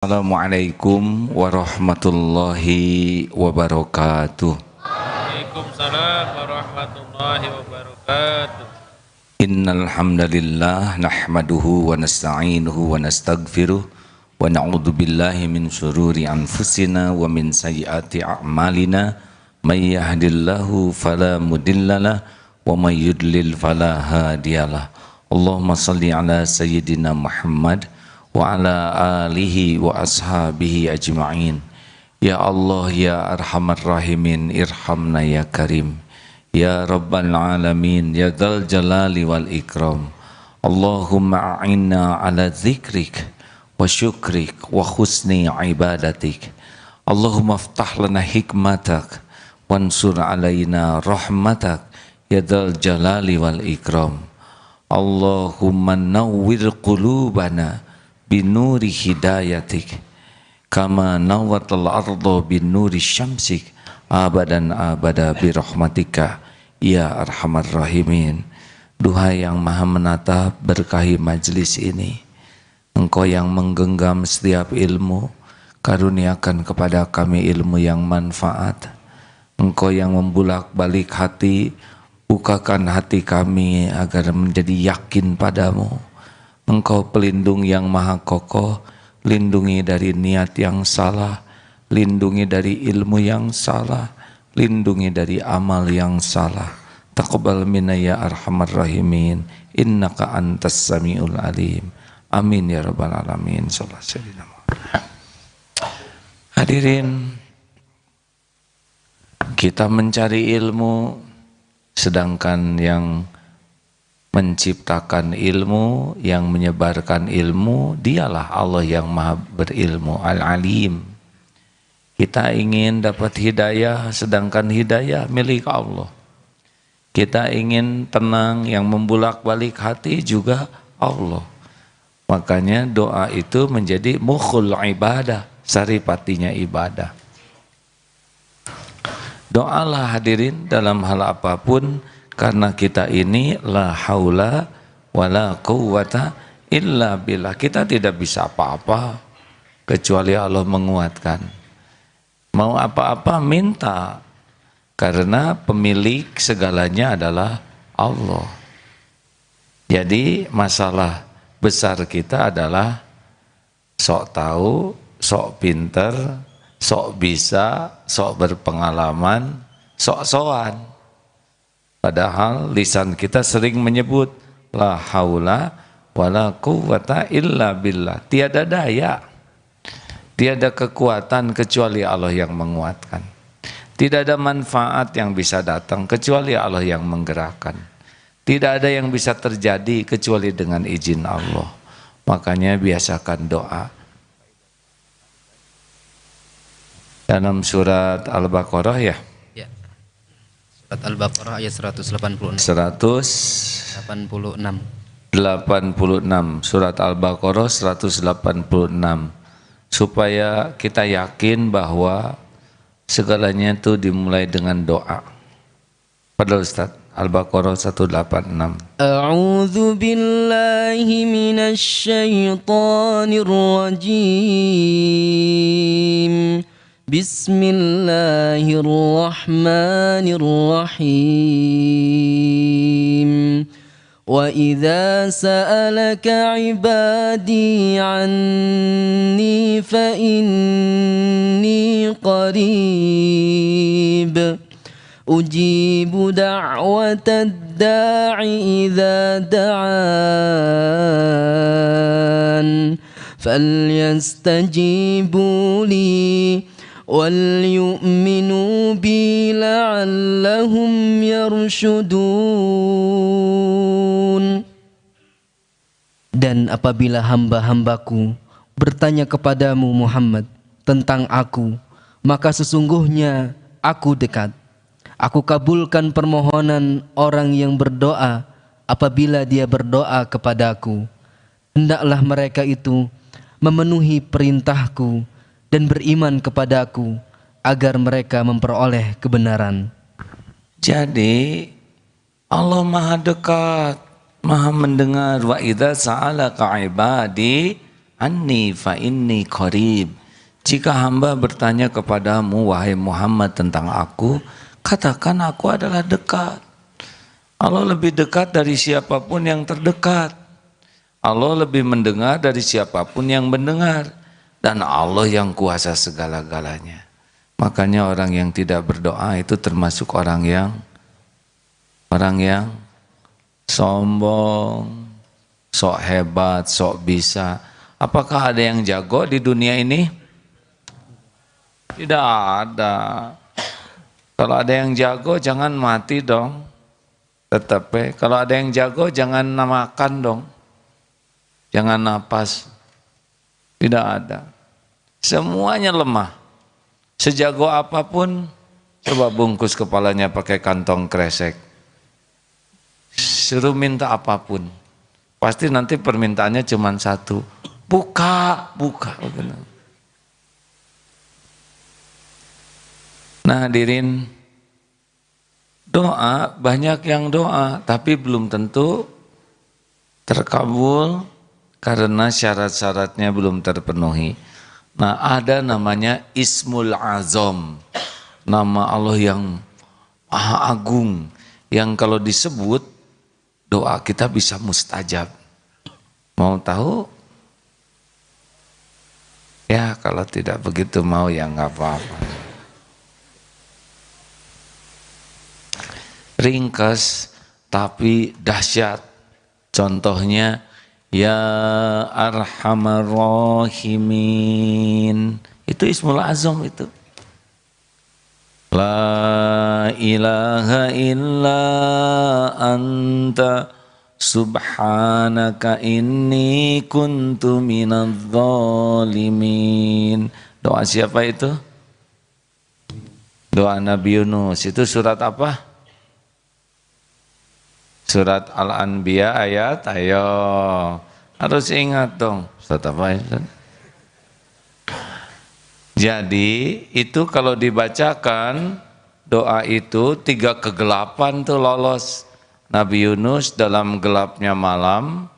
Assalamualaikum warahmatullahi wabarakatuh. Waalaikumsalam warahmatullahi wabarakatuh. Innal hamdalillah nahmaduhu wa nasta'inuhu wa nastaghfiruh wa na'udzu billahi min syururi anfusina wa min sayyiati a'malina may yahdihillahu fala mudhillalah wa may yudlil fala hadiyalah. Allahumma shalli ala sayyidina Muhammad wa ala alihi wa ashabihi ajma'in. Ya Allah ya arhamar rahimin, irhamna ya karim, ya rabbal alamin, ya dzal jalali wal ikram. Allahumma a'inna ala dzikrik wa syukrik wa husni ibadatik. Allahumma aftah lana hikmatak wansur alaina rahmatak, ya dzal jalali wal ikram. Allahumma nawwir qulubana binuri hidayatik kama nawwatal ardo binuri syamsik abadan abada birahmatika ya arhamar rahimin. Duhai yang maha menatap, berkahi majlis ini. Engkau yang menggenggam setiap ilmu, karuniakan kepada kami ilmu yang manfaat. Engkau yang membulak-balik hati, bukakan hati kami agar menjadi yakin padamu. Engkau pelindung yang maha kokoh, lindungi dari niat yang salah, lindungi dari ilmu yang salah, lindungi dari amal yang salah. Taqabbal minna ya arhamar rahimin, innaka antas samiul alim. Amin ya rabbal alamin. Sallallahu alaihi wasallam. Hadirin, kita mencari ilmu, sedangkan yang menciptakan ilmu, yang menyebarkan ilmu, dialah Allah yang maha berilmu, al-alim. Kita ingin dapat hidayah, sedangkan hidayah milik Allah. Kita ingin tenang, yang membulak-balik hati juga Allah. Makanya doa itu menjadi mukhul ibadah, saripatinya ibadah. Doalah hadirin dalam hal apapun, karena kita ini la haula wala quwwata illa billah. Kita tidak bisa apa-apa kecuali Allah menguatkan. Mau apa-apa minta, karena pemilik segalanya adalah Allah. Jadi masalah besar kita adalah sok tahu, sok pinter, sok bisa, sok berpengalaman, sok-sokan. Padahal lisan kita sering menyebut la haula wala quwwata illa billah. Tiada daya, tiada kekuatan kecuali Allah yang menguatkan. Tidak ada manfaat yang bisa datang kecuali Allah yang menggerakkan. Tidak ada yang bisa terjadi kecuali dengan izin Allah. Makanya biasakan doa. Dalam surat Al-Baqarah ya. Surat Al-Baqarah ayat 186. 86. Surat Al-Baqarah 186. Supaya kita yakin bahwa segalanya itu dimulai dengan doa. Padahal Ustaz, Al-Baqarah 186. A'udzu billahi minasy syaithanir rajim. Bismillahirrahmanirrahim. Wa idza sa'alaka 'ibadi 'anni fa inni qarib ujibu da'watad da'i idza da'an falyastajibu li وَلْيُؤْمِنُوا بِي لَعَلَّهُمْ يَرْشُدُونَ. Dan apabila hamba-hambaku bertanya kepadamu Muhammad tentang aku, maka sesungguhnya aku dekat. Aku kabulkan permohonan orang yang berdoa apabila dia berdoa kepadaku. Hendaklah mereka itu memenuhi perintahku dan beriman kepadaku agar mereka memperoleh kebenaran. Jadi Allah maha dekat, maha mendengar. Wa idza sa'alaka ibadi anni fa inni qarib. Jika hamba bertanya kepadamu wahai Muhammad tentang aku, katakan aku adalah dekat. Allah lebih dekat dari siapapun yang terdekat. Allah lebih mendengar dari siapapun yang mendengar. Dan Allah yang kuasa segala-galanya. Makanya orang yang tidak berdoa itu termasuk orang yang sombong, sok hebat, sok bisa. Apakah ada yang jago di dunia ini? Tidak ada. Kalau ada yang jago jangan mati dong. Tetap kalau ada yang jago jangan makan dong. Jangan napas. Tidak ada. Semuanya lemah. Sejago apapun, coba bungkus kepalanya pakai kantong kresek. Suruh minta apapun. Pasti nanti permintaannya cuma satu. Buka. Nah hadirin, doa, banyak yang doa, tapi belum tentu terkabul karena syarat-syaratnya belum terpenuhi. Nah ada namanya Ismul Azam, nama Allah yang Maha Agung, yang kalau disebut doa kita bisa mustajab. Mau tahu? Ya kalau tidak begitu mau ya nggak apa-apa. Ringkas tapi dahsyat. Contohnya ya Arhamar Rahimin. Itu Ismul Azam itu. La ilaha illa anta subhanaka inni kuntu minadz zalimin. Doa siapa itu? Doa Nabi Yunus. Itu surat apa? Surat Al-Anbiya ayat, ayo harus ingat dong. Surat apa itu? Jadi itu kalau dibacakan doa itu 3 kegelapan tuh lolos. Nabi Yunus dalam gelapnya malam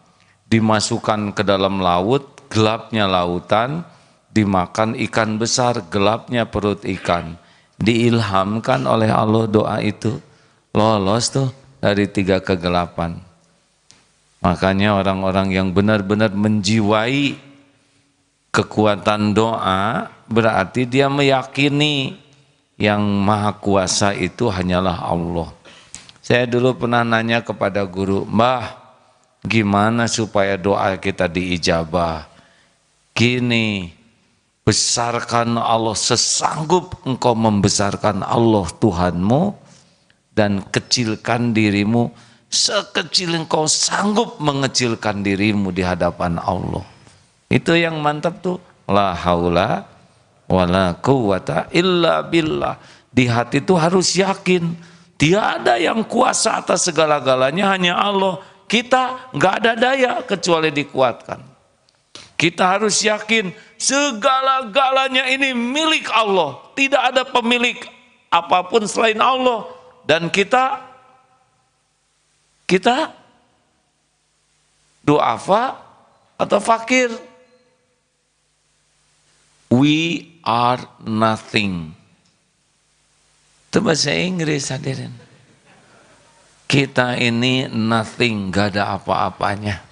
dimasukkan ke dalam laut, gelapnya lautan, dimakan ikan besar, gelapnya perut ikan. Diilhamkan oleh Allah doa itu, lolos tuh dari 3 kegelapan. Makanya orang-orang yang benar-benar menjiwai kekuatan doa berarti dia meyakini yang maha kuasa itu hanyalah Allah. Saya dulu pernah nanya kepada guru, Mbah, gimana supaya doa kita diijabah? Gini, besarkan Allah sesanggup engkau membesarkan Allah Tuhanmu, dan kecilkan dirimu sekecil engkau sanggup mengecilkan dirimu di hadapan Allah. Itu yang mantap tuh. La haula wala quwata illa billah. Di hati itu harus yakin tiada yang kuasa atas segala-galanya, hanya Allah. Kita nggak ada daya kecuali dikuatkan. Kita harus yakin segala-galanya ini milik Allah. Tidak ada pemilik apapun selain Allah. Dan kita duafa atau fakir. We are nothing. Itu bahasa Inggris hadirin. Kita ini nothing, gak ada apa-apanya.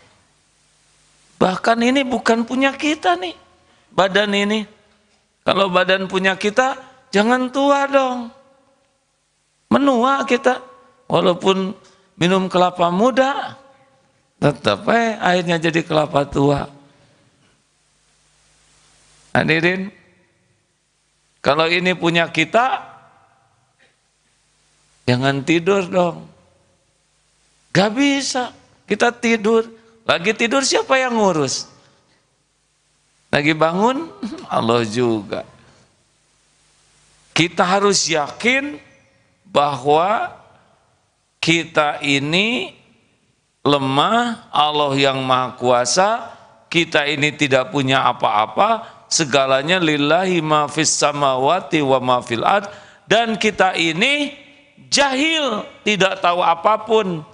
Bahkan ini bukan punya kita nih, badan ini. Kalau badan punya kita, jangan tua dong. Menua kita, walaupun minum kelapa muda, tetap akhirnya jadi kelapa tua. Hadirin, kalau ini punya kita, jangan tidur dong. Gak bisa, kita tidur. Lagi tidur siapa yang ngurus? Lagi bangun, Allah juga. Kita harus yakin bahwa kita ini lemah, Allah yang maha kuasa, kita ini tidak punya apa-apa, segalanya lillahi ma fis samawati wa ma fil ard, dan kita ini jahil, tidak tahu apapun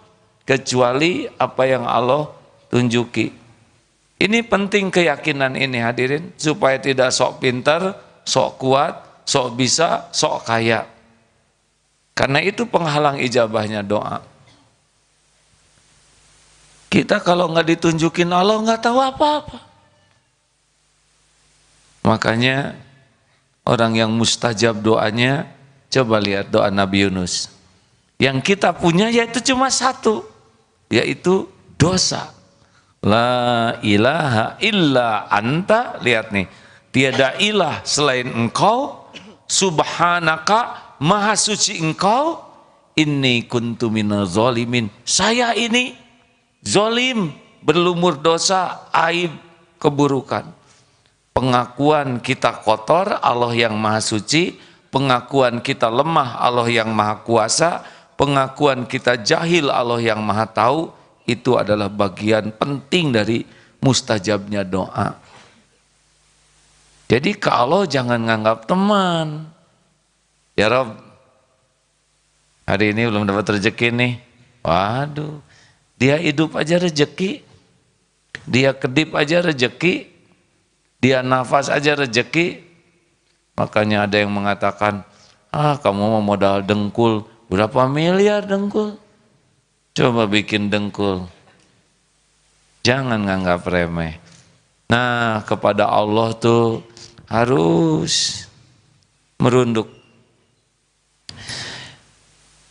kecuali apa yang Allah tunjuki. Ini penting keyakinan ini hadirin, supaya tidak sok pintar, sok kuat, sok bisa, sok kaya. Karena itu penghalang ijabahnya doa. Kita kalau nggak ditunjukin Allah nggak tahu apa-apa. Makanya orang yang mustajab doanya, coba lihat doa Nabi Yunus. Yang kita punya yaitu cuma satu, yaitu dosa. La ilaha illa anta, lihat nih, tiada ilah selain engkau, subhanaka, maha suci engkau, inni kuntu minaz zalimin, saya ini zalim, berlumur dosa, aib, keburukan. Pengakuan kita kotor, Allah yang maha suci. Pengakuan kita lemah, Allah yang maha kuasa. Pengakuan kita jahil, Allah yang maha tahu. Itu adalah bagian penting dari mustajabnya doa. Jadi kalau jangan nganggap teman. Ya Rob, hari ini belum dapat rezeki nih. Waduh, dia hidup aja rezeki. Dia kedip aja rezeki. Dia nafas aja rezeki. Makanya ada yang mengatakan, kamu mau modal dengkul, berapa miliar dengkul? Coba bikin dengkul. Jangan nganggap remeh. Nah, kepada Allah tuh harus merunduk.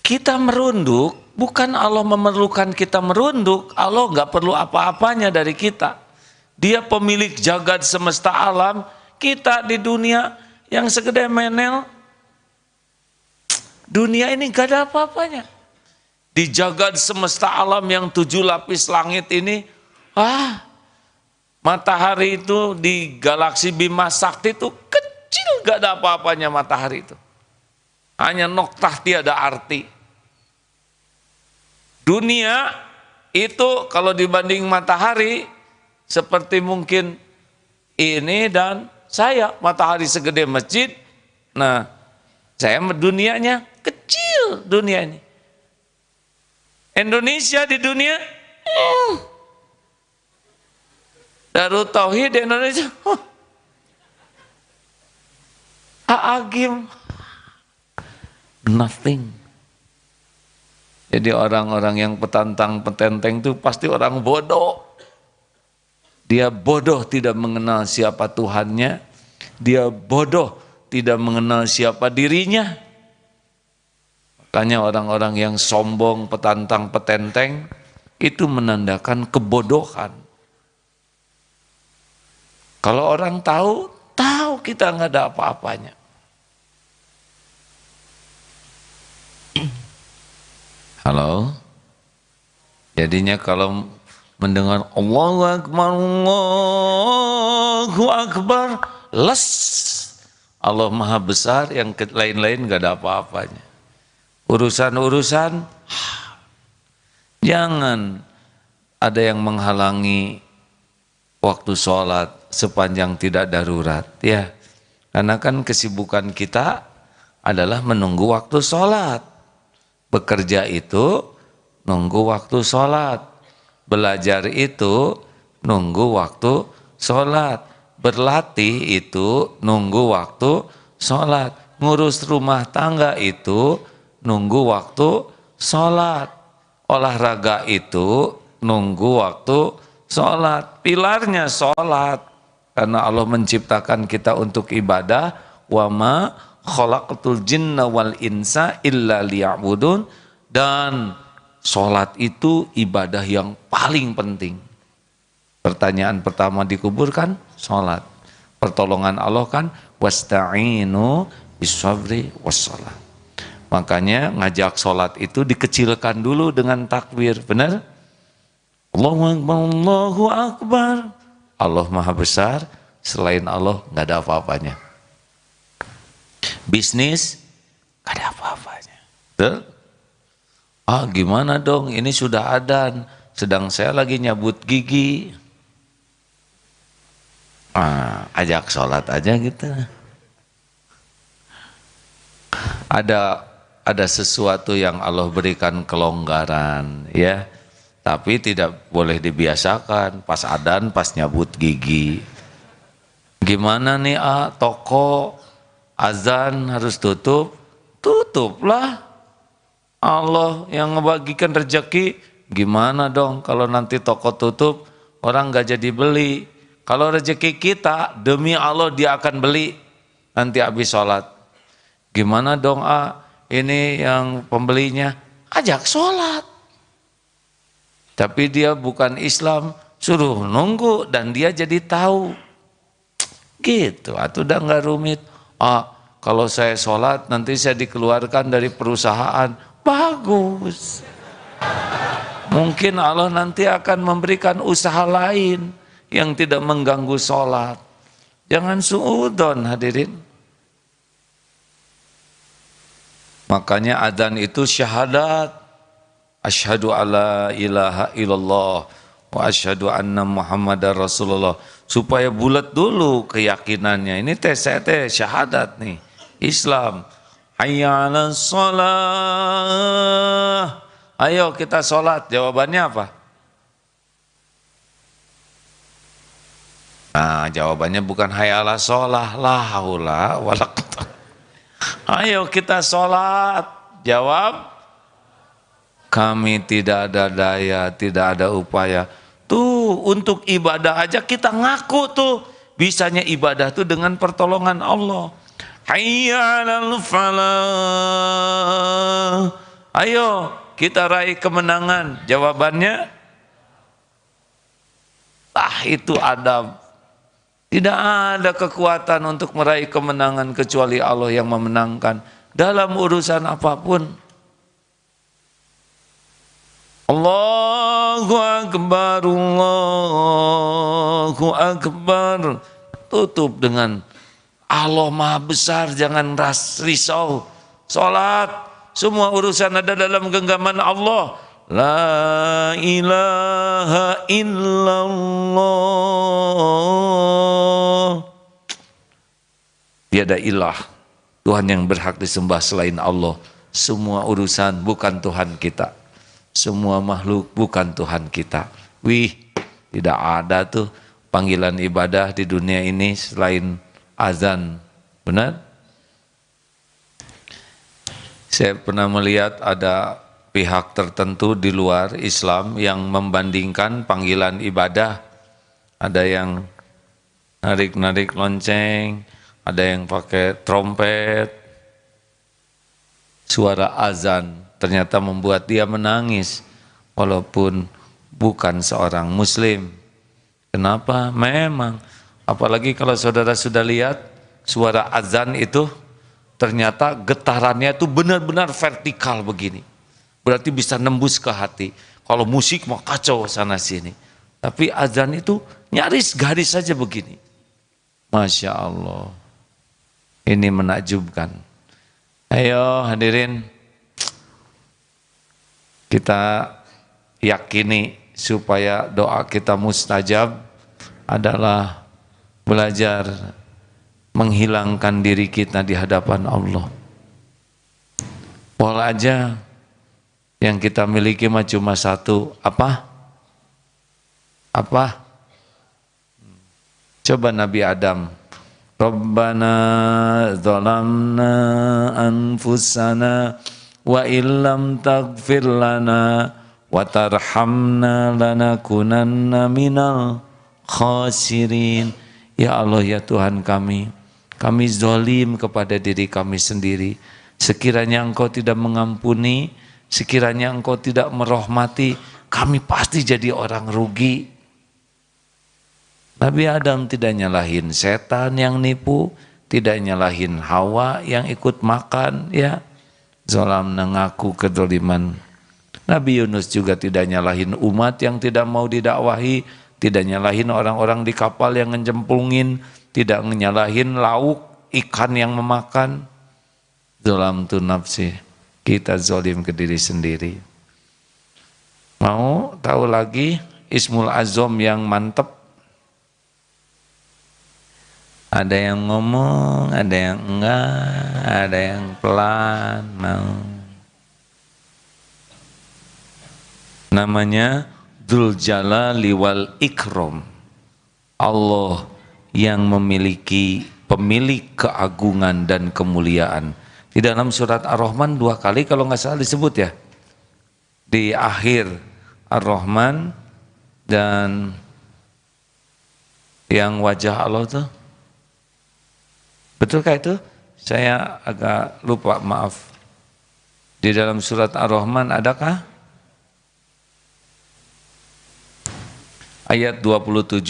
Kita merunduk, bukan Allah memerlukan kita merunduk. Allah nggak perlu apa-apanya dari kita. Dia pemilik jagat semesta alam, kita di dunia yang segede menel. Dunia ini gak ada apa-apanya. Di jagat semesta alam yang 7 lapis langit ini, matahari itu di galaksi Bima Sakti itu kecil, gak ada apa-apanya matahari itu. Hanya noktah tiada arti. Dunia itu kalau dibanding matahari, seperti mungkin ini dan saya, matahari segede masjid. Nah, saya dunianya kecil, dunia ini. Indonesia di dunia, Darut Tauhid di Indonesia, Agim, nothing. Jadi orang-orang yang petantang petenteng itu pasti orang bodoh. Dia bodoh tidak mengenal siapa Tuhannya. Dia bodoh tidak mengenal siapa dirinya. Makanya orang-orang yang sombong, petantang, petenteng, itu menandakan kebodohan. Kalau orang tahu kita nggak ada apa-apanya. Halo? Jadinya kalau mendengar Allahu Akbar, Allahu Akbar, les. Allah Maha Besar, yang lain-lain gak ada apa-apanya. Urusan-urusan, jangan ada yang menghalangi waktu sholat sepanjang tidak darurat. Ya, karena kan kesibukan kita adalah menunggu waktu sholat. Bekerja itu nunggu waktu sholat. Belajar itu nunggu waktu sholat. Berlatih itu nunggu waktu sholat. Ngurus rumah tangga itu nunggu waktu sholat. Olahraga itu nunggu waktu sholat. Pilarnya sholat. Karena Allah menciptakan kita untuk ibadah. Wa ma khalaqtul jinna wal insa illa liya'budun. Dan sholat itu ibadah yang paling penting. Pertanyaan pertama dikuburkan, sholat. Pertolongan Allah kan, wasta'inu bisabri wassalah. Makanya ngajak sholat itu dikecilkan dulu dengan takbir, benar? Allahu Akbar, Allahu Akbar. Allah Maha Besar, selain Allah nggak ada apa-apanya. Bisnis, nggak ada apa-apanya. Betul? Gimana dong, ini sudah adzan, sedang saya lagi nyabut gigi. Ajak sholat aja gitu. Ada sesuatu yang Allah berikan kelonggaran, ya. Tapi tidak boleh dibiasakan pas adzan, pas nyabut gigi. Gimana nih toko azan harus tutup? Tutuplah. Allah yang ngebagikan rezeki. Gimana dong kalau nanti toko tutup, orang gak jadi beli. Kalau rezeki kita, demi Allah dia akan beli nanti habis sholat. Gimana dong ini yang pembelinya? Ajak sholat. Tapi dia bukan Islam, suruh nunggu dan dia jadi tahu. Gitu, atau udah gak rumit. Kalau saya sholat nanti saya dikeluarkan dari perusahaan. Bagus. Mungkin Allah nanti akan memberikan usaha lain yang tidak mengganggu sholat. Jangan suudon hadirin. Makanya adzan itu syahadat. Asyhadu alla ilaha illallah wa asyhadu anna muhammadar rasulullah. Supaya bulat dulu keyakinannya. Ini saya syahadat nih. Islam. Hayya 'alas shalah. Ayo kita sholat. Jawabannya apa? Nah, jawabannya bukan hayya 'alas shalah, la haula wala quwwata. Ayo kita sholat. Jawab, kami tidak ada daya, tidak ada upaya. Tuh, untuk ibadah aja kita ngaku tuh. Bisanya ibadah tuh dengan pertolongan Allah. Hayya 'alal falah. Ayo kita raih kemenangan. Jawabannya, itu adab. Tidak ada kekuatan untuk meraih kemenangan kecuali Allah yang memenangkan dalam urusan apapun. Allahu Akbar, Allahu Akbar. Tutup dengan Allah Maha Besar, jangan risau. Salat, semua urusan ada dalam genggaman Allah. La ilaha illallah. Tiada ilah, Tuhan yang berhak disembah selain Allah. Semua urusan bukan Tuhan kita. Semua makhluk bukan Tuhan kita. Wih, tidak ada tuh panggilan ibadah di dunia ini selain azan. Benar? Saya pernah melihat ada pihak tertentu di luar Islam yang membandingkan panggilan ibadah. Ada yang narik-narik lonceng, ada yang pakai trompet. Suara azan ternyata membuat dia menangis walaupun bukan seorang muslim. Kenapa? Memang, apalagi kalau saudara sudah lihat suara azan itu ternyata getarannya itu benar-benar vertikal begini. Berarti bisa nembus ke hati. Kalau musik mau kacau sana sini. Tapi azan itu nyaris garis saja begini. Masya Allah. Ini menakjubkan. Ayo hadirin. Kita yakini supaya doa kita mustajab adalah belajar menghilangkan diri kita di hadapan Allah. Pola aja yang kita miliki mah cuma satu. Apa? Coba Nabi Adam. Rabbana zalamna anfusana wa illam taghfir lana wa tarhamna lanakunanna minal khasirin. Ya Allah, ya Tuhan kami zalim kepada diri kami sendiri. Sekiranya Engkau tidak mengampuni, sekiranya Engkau tidak merahmati, kami pasti jadi orang rugi. Nabi Adam tidak nyalahin setan yang nipu, tidak nyalahin Hawa yang ikut makan, ya. Zalam ngaku kedoliman. Nabi Yunus juga tidak nyalahin umat yang tidak mau didakwahi, tidak nyalahin orang-orang di kapal yang ngejemplungin, tidak nyalahin lauk ikan yang memakan. Zalam tu nafsi. Kita zalim ke diri sendiri. Mau tahu lagi Ismul Azam yang mantep? Ada yang ngomong, ada yang enggak, ada yang pelan. Mau. Namanya Dzul Jalali wal Ikram. Allah yang memiliki pemilik keagungan dan kemuliaan. Di dalam surat Ar-Rahman 2 kali kalau nggak salah disebut ya. Di akhir Ar-Rahman dan yang wajah Allah tuh. Betulkah itu? Saya agak lupa, maaf. Di dalam surat Ar-Rahman adakah? Ayat 27,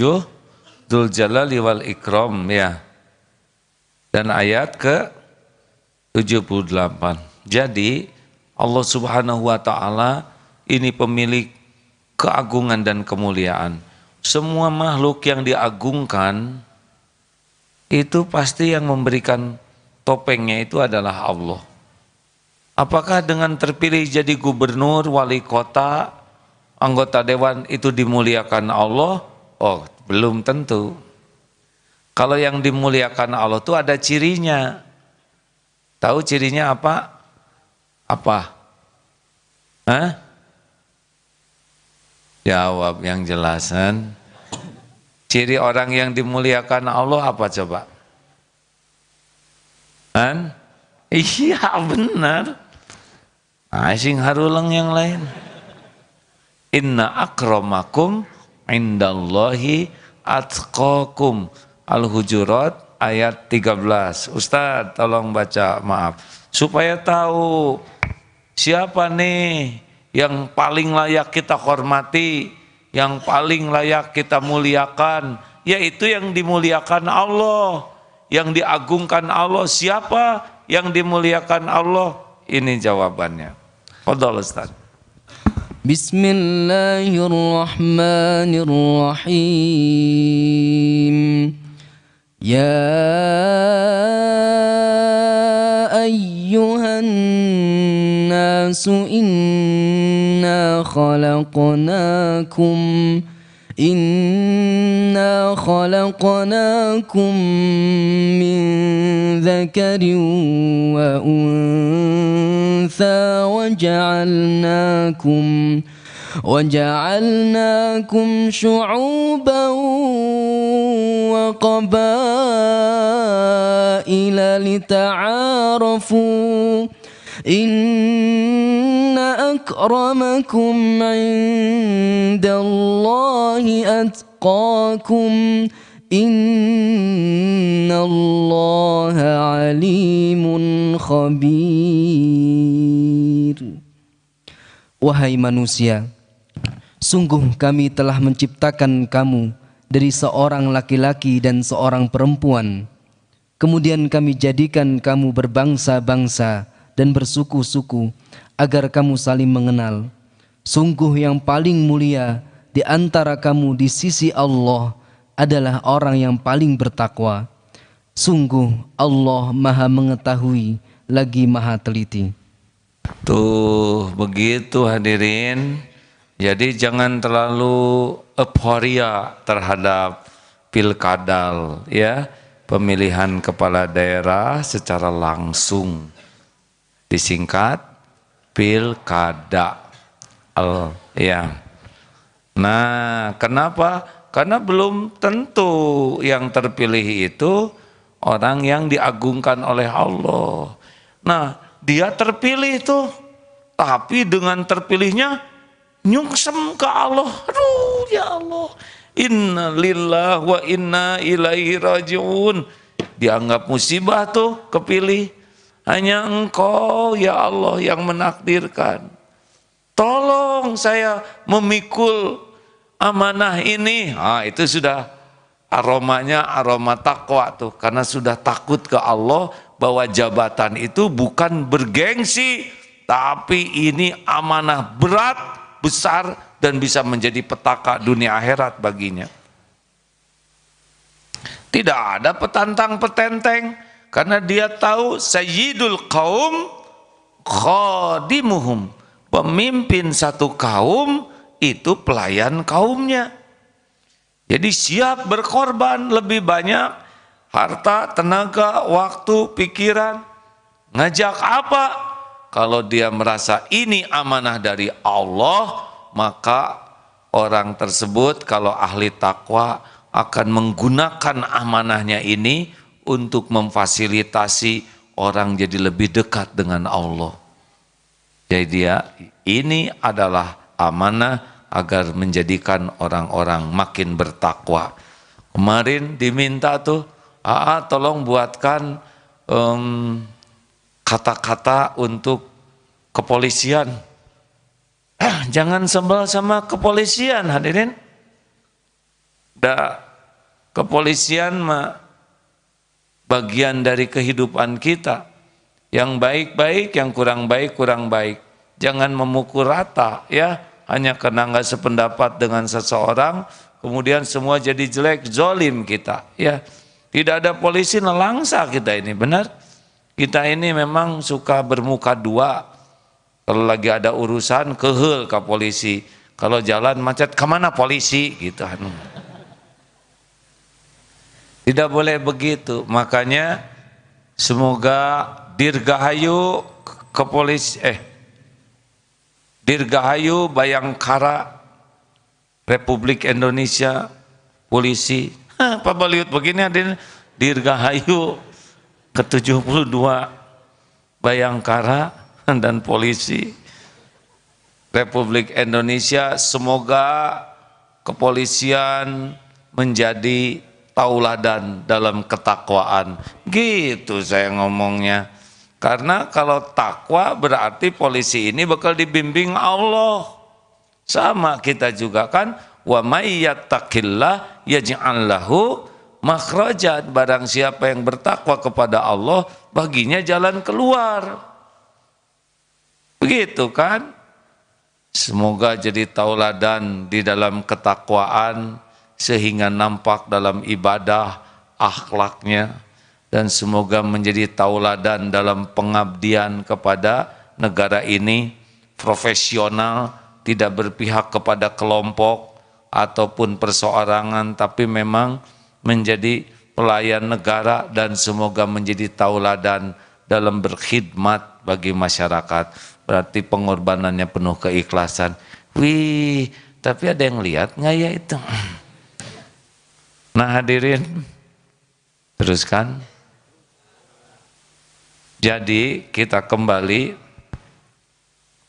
Dzul Jalali wal Ikram ya. Dan ayat ke 78. Jadi Allah Subhanahu wa taala ini pemilik keagungan dan kemuliaan. Semua makhluk yang diagungkan itu pasti yang memberikan topengnya itu adalah Allah. Apakah dengan terpilih jadi gubernur, wali kota, anggota dewan itu dimuliakan Allah? Oh, belum tentu. Kalau yang dimuliakan Allah itu ada cirinya. Tahu cirinya apa? Apa? Hah? Jawab yang jelasan. Ciri orang yang dimuliakan Allah apa coba? Kan? Iya benar. Asing harulang yang lain. Inna akramakum indallahi atqakum. Al-Hujurat ayat 13. Ustadz tolong baca, maaf. Supaya tahu siapa nih yang paling layak kita hormati, yang paling layak kita muliakan, yaitu yang dimuliakan Allah, yang diagungkan Allah. Siapa yang dimuliakan Allah? Ini jawabannya. Fadhal Ustaz. Bismillahirrahmanirrahim. Ya ayyuhan nasu inna khalaqnakum min dzakarin wa untha وجعلناكم شعوبا وقبائل لتعارفوا إن أكرمكم عند الله أتقاكم Inna Allah alimun khabir. Wahai manusia, sungguh kami telah menciptakan kamu dari seorang laki-laki dan seorang perempuan. Kemudian kami jadikan kamu berbangsa-bangsa dan bersuku-suku agar kamu saling mengenal. Sungguh yang paling mulia di antara kamu di sisi Allah adalah orang yang paling bertakwa. Sungguh Allah Maha mengetahui lagi Maha teliti. Tuh begitu hadirin. Jadi jangan terlalu euforia terhadap pilkadal ya, pemilihan kepala daerah secara langsung. Disingkat pilkada. Ya. Nah, kenapa? Karena belum tentu yang terpilih itu orang yang diagungkan oleh Allah. Nah, dia terpilih itu, tapi dengan terpilihnya nyungsem ke Allah. Aduh ya Allah, inna lillahi wa inna ilaihi rajiun. Dianggap musibah tuh kepilih. Hanya Engkau ya Allah yang menakdirkan. Tolong saya memikul amanah ini. Itu sudah aromanya aroma takwa tuh, karena sudah takut ke Allah bahwa jabatan itu bukan bergengsi, tapi ini amanah berat, besar, dan bisa menjadi petaka dunia akhirat baginya. Tidak ada petantang petenteng, karena dia tahu sayyidul qaum khadimuhum, pemimpin satu kaum itu pelayan kaumnya. Jadi siap berkorban lebih banyak harta, tenaga, waktu, pikiran. Ngajak apa? Kalau dia merasa ini amanah dari Allah, maka orang tersebut kalau ahli takwa akan menggunakan amanahnya ini untuk memfasilitasi orang jadi lebih dekat dengan Allah. Jadi ini adalah amanah agar menjadikan orang-orang makin bertakwa. Kemarin diminta tuh, tolong buatkan kata-kata untuk kepolisian. Jangan sebel sama kepolisian, hadirin. Kepolisian mah bagian dari kehidupan kita. Yang baik-baik, yang kurang baik, kurang baik. Jangan memukul rata ya, hanya karena nggak sependapat dengan seseorang, kemudian semua jadi jelek, zolim kita ya. Tidak ada polisi nelangsa kita ini, benar? Kita ini memang suka bermuka dua. Kalau lagi ada urusan, keheul ke polisi. Kalau jalan macet, kemana polisi? Gitu. Tidak boleh begitu. Makanya semoga Dirgahayu Dirgahayu Bayangkara Republik Indonesia polisi. Pak Baliut begini ada Dirgahayu ke-72 Bayangkara dan polisi Republik Indonesia, semoga kepolisian menjadi tauladan dalam ketakwaan. Gitu saya ngomongnya. Karena kalau takwa berarti polisi ini bakal dibimbing Allah. Sama kita juga kan, wa may yattaqillah yaj'al lahu makhrajan. Barang siapa yang bertakwa kepada Allah, baginya jalan keluar. Begitu kan? Semoga jadi tauladan di dalam ketakwaan sehingga nampak dalam ibadah akhlaknya, dan semoga menjadi tauladan dalam pengabdian kepada negara ini, profesional, tidak berpihak kepada kelompok ataupun perseorangan, tapi memang menjadi pelayan negara, dan semoga menjadi tauladan dalam berkhidmat bagi masyarakat. Berarti pengorbanannya penuh keikhlasan. Wih, tapi ada yang lihat nggak ya itu? Nah hadirin, teruskan. Jadi kita kembali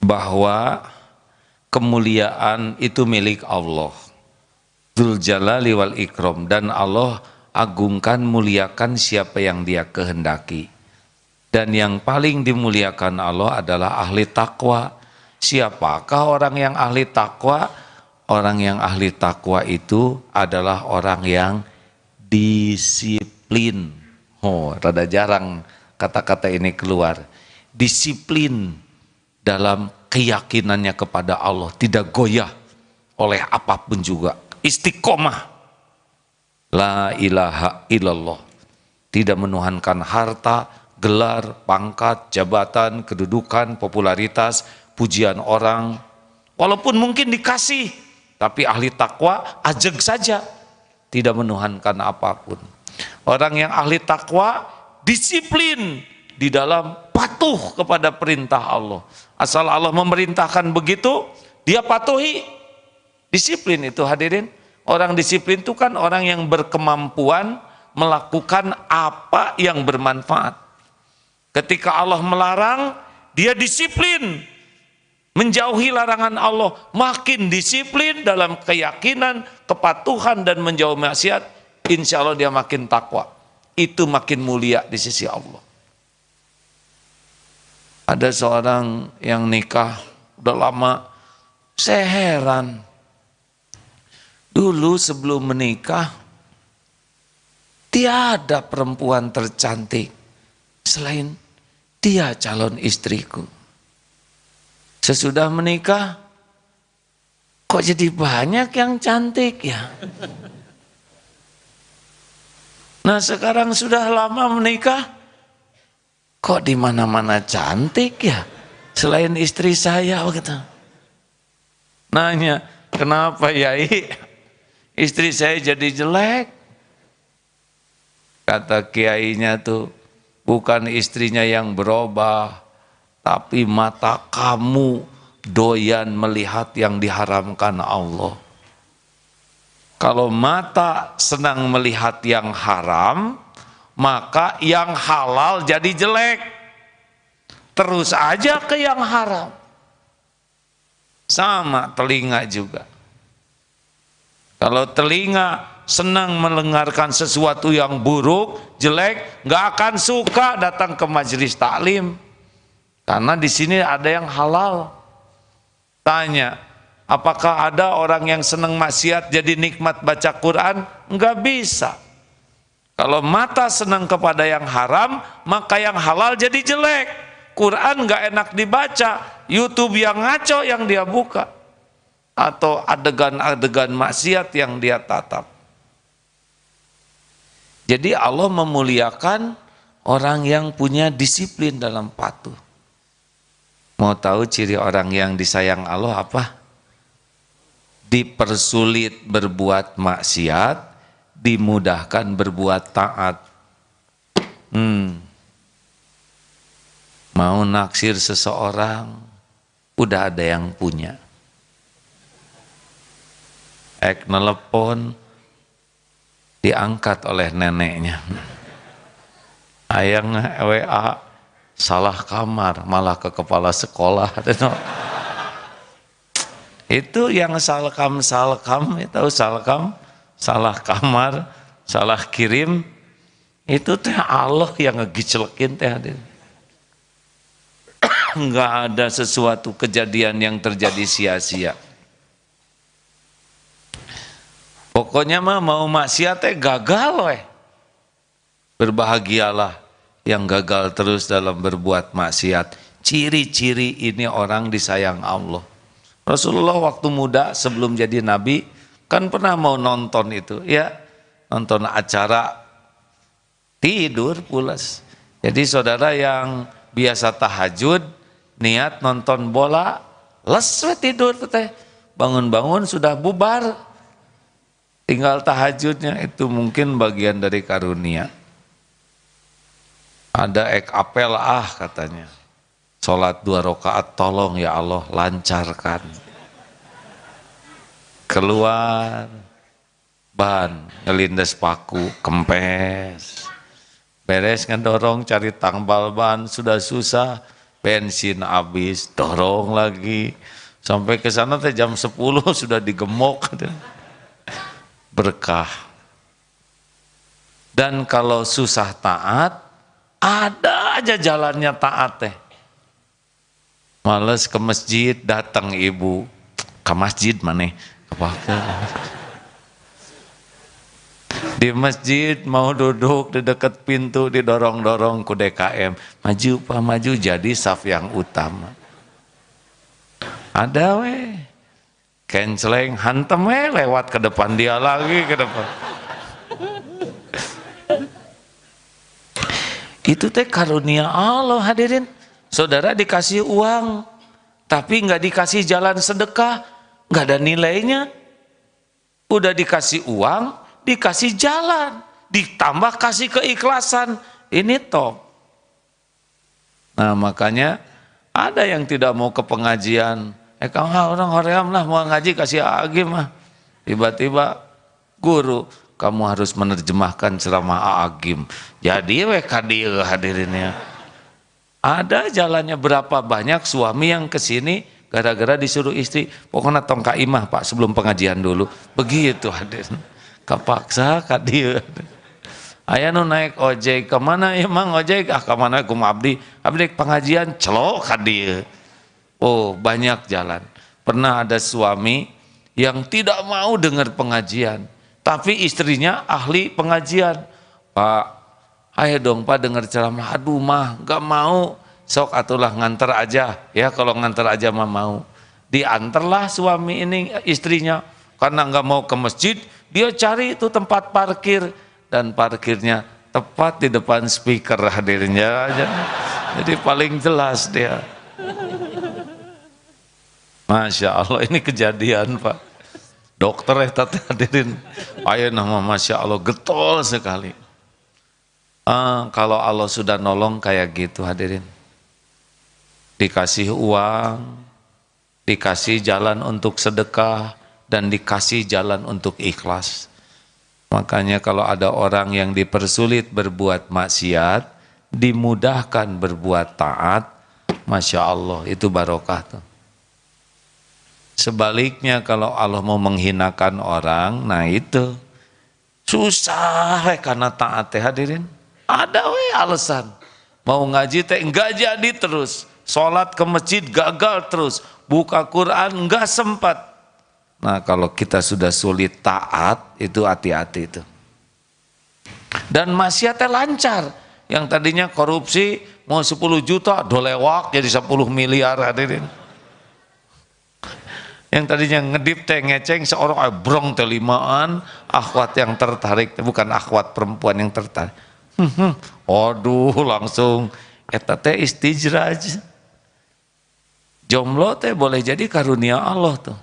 bahwa kemuliaan itu milik Allah, Dzul Jalali wal Ikram, dan Allah agungkan, muliakan siapa yang Dia kehendaki. Dan yang paling dimuliakan Allah adalah ahli takwa. Siapakah orang yang ahli takwa? Orang yang ahli takwa itu adalah orang yang disiplin. Oh, rada jarang kata-kata ini keluar. Disiplin dalam keyakinannya kepada Allah, tidak goyah oleh apapun juga. Istiqomah. La ilaha illallah. Tidak menuhankan harta, gelar, pangkat, jabatan, kedudukan, popularitas, pujian orang. Walaupun mungkin dikasih, tapi ahli takwa ajeg saja, tidak menuhankan apapun. Orang yang ahli takwa disiplin di dalam patuh kepada perintah Allah. Asal Allah memerintahkan begitu, dia patuhi. Disiplin itu hadirin. Orang disiplin itu kan orang yang berkemampuan melakukan apa yang bermanfaat. Ketika Allah melarang, dia disiplin menjauhi larangan Allah, makin disiplin dalam keyakinan, kepatuhan, dan menjauhi maksiat. Insya Allah dia makin takwa. Itu makin mulia di sisi Allah. Ada seorang yang nikah udah lama, saya heran. Dulu sebelum menikah, tiada perempuan tercantik selain dia calon istriku. Sesudah menikah, kok jadi banyak yang cantik ya? Nah sekarang sudah lama menikah, kok di mana-mana cantik ya? Selain istri saya begitu. Nanya, kenapa Yai? Istri saya jadi jelek. Kata kiainya tuh, bukan istrinya yang berubah, tapi mata kamu doyan melihat yang diharamkan Allah. Kalau mata senang melihat yang haram, maka yang halal jadi jelek. Terus aja ke yang haram. Sama telinga juga. Kalau telinga senang mendengarkan sesuatu yang buruk, jelek, nggak akan suka datang ke majelis taklim. Karena di sini ada yang halal. Tanya, apakah ada orang yang senang maksiat jadi nikmat baca Quran? Enggak bisa. Kalau mata senang kepada yang haram, maka yang halal jadi jelek. Quran enggak enak dibaca, YouTube yang ngaco yang dia buka, atau adegan-adegan maksiat yang dia tatap. Jadi Allah memuliakan orang yang punya disiplin dalam patuh. Mau tahu ciri orang yang disayang Allah apa? Dipersulit berbuat maksiat, dimudahkan berbuat taat. Mau naksir seseorang, udah ada yang punya. Nelepon, diangkat oleh neneknya. Ayang WA, salah kamar, malah ke kepala sekolah. Itu yang salkam, tahu salkam, salah kamar, salah kirim, itu teh Allah yang ngegicelekin teh. Enggak ada sesuatu kejadian yang terjadi sia-sia. Pokoknya mah mau maksiat teh gagal weh. Berbahagialah yang gagal terus dalam berbuat maksiat. Ciri-ciri ini orang disayang Allah. Rasulullah waktu muda sebelum jadi nabi kan pernah mau nonton itu ya, nonton acara, tidur pulas. Jadi saudara yang biasa tahajud niat nonton bola, les tidur teh, bangun-bangun sudah bubar, tinggal tahajudnya. Itu mungkin bagian dari karunia. Ada apel katanya, sholat 2 rakaat tolong ya Allah lancarkan. Keluar ban, ngelindes paku, kempes, beres ngedorong cari tambal ban sudah susah, bensin habis, dorong lagi sampai ke sana teh jam 10 sudah digemok. Berkah. Dan kalau susah taat, ada aja jalannya taat teh. Males ke masjid, datang ibu ke masjid maneh di masjid mau duduk di dekat pintu didorong-dorong ku DKM, maju pak maju, jadi saf yang utama. Ada weh kenceleng hantem weh lewat ke depan, dia lagi ke depan. Itu teh karunia Allah hadirin. Saudara dikasih uang tapi nggak dikasih jalan sedekah, nggak ada nilainya. Udah dikasih uang, dikasih jalan, ditambah kasih keikhlasan, ini top. Nah makanya ada yang tidak mau ke pengajian, kamu orang hoream lah mau ngaji kasih agim mah. Tiba-tiba guru, kamu harus menerjemahkan ceramah agim. Jadi kadieu hadirinnya. Ada jalannya. Berapa banyak suami yang kesini gara-gara disuruh istri, pokoknya tong ka imah pak sebelum pengajian dulu. Begitu hadirin. Kapaksa kadieu. Aya nu naik ojek, kemana emang ojek? Kemana kum abdi pengajian celok kadieu. Oh banyak jalan. Pernah ada suami yang tidak mau dengar pengajian, tapi istrinya ahli pengajian. Pak, ayo dong pak dengar ceramah. Aduh mah gak mau, sok atulah nganter aja ya, kalau nganter aja mah mau. Diantarlah suami ini istrinya, karena gak mau ke masjid, dia cari itu tempat parkir, dan parkirnya tepat di depan speaker hadirnya aja. Jadi paling jelas dia. Masya Allah, ini kejadian pak. Dokter tadi hadirin, ayo nama Masya Allah getol sekali. Kalau Allah sudah nolong kayak gitu hadirin, dikasih uang, dikasih jalan untuk sedekah, dan dikasih jalan untuk ikhlas. Makanya kalau ada orang yang dipersulit berbuat maksiat, dimudahkan berbuat taat, Masya Allah, itu barokah tuh. Sebaliknya kalau Allah mau menghinakan orang, nah itu susah karena taat teh hadirin. Ada alasan. Mau ngaji teh enggak jadi terus. Sholat ke masjid gagal terus. Buka Quran enggak sempat. Nah kalau kita sudah sulit taat, itu hati-hati itu. Dan maksiatnya lancar. Yang tadinya korupsi mau 10 juta, dolewak jadi 10 miliar hadirin. Yang tadinya ngedip teh ngeceng seorang brong telimaan, akhwat yang tertarik, bukan akhwat perempuan yang tertarik. Aduh langsung eta teh istijraj. Jomblo teh boleh jadi karunia Allah tuh.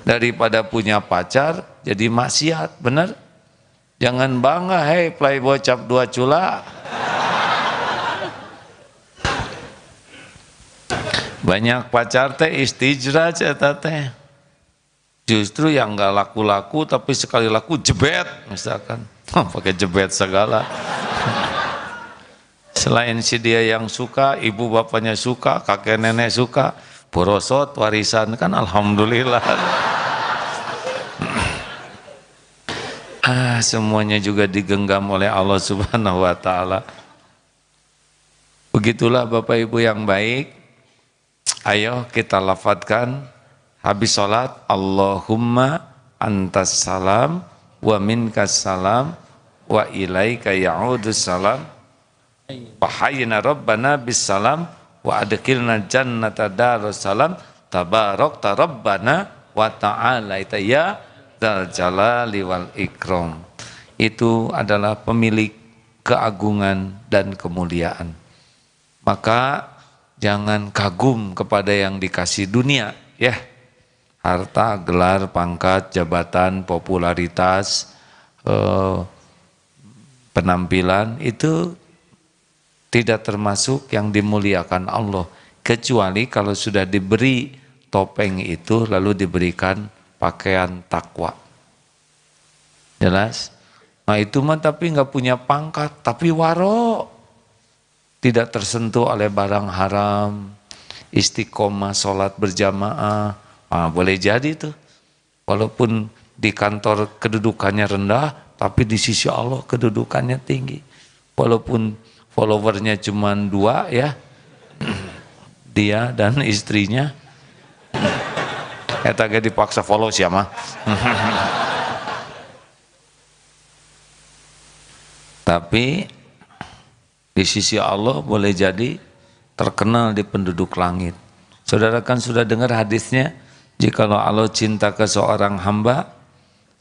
Daripada punya pacar jadi maksiat, bener? Jangan bangga, hei playboy cap 2 cula. Banyak pacar teh istijraj eta teh. Justru yang enggak laku-laku tapi sekali laku jebet misalkan. Pakai jebet segala. Selain si dia yang suka, ibu bapaknya suka, kakek nenek suka, borosot warisan kan alhamdulillah. Semuanya juga digenggam oleh Allah Subhanahu wa taala. Begitulah Bapak Ibu yang baik. Ayo kita lafadzkan habis sholat, Allahumma antas salam wa minkas salam wa ilaika ya'udus salam wa hayyina rabbana bis salam wa adkhilna jannata darussalam tabarakta rabbana wa ta'ala ya dzal jalali wal ikram. Itu adalah pemilik keagungan dan kemuliaan. Maka jangan kagum kepada yang dikasih dunia, ya. Harta, gelar, pangkat, jabatan, popularitas, penampilan itu tidak termasuk yang dimuliakan Allah. Kecuali kalau sudah diberi topeng itu lalu diberikan pakaian takwa. Jelas? Nah itu mah tapi nggak punya pangkat, tapi waro. Tidak tersentuh oleh barang haram, istiqomah, sholat berjamaah, boleh jadi tuh. Walaupun di kantor kedudukannya rendah, tapi di sisi Allah kedudukannya tinggi. Walaupun followernya cuma 2 ya, dia dan istrinya. Eta ge dipaksa follow siapa? Tapi di sisi Allah boleh jadi terkenal di penduduk langit. Saudara kan sudah dengar hadisnya, jikalau Allah cinta ke seorang hamba,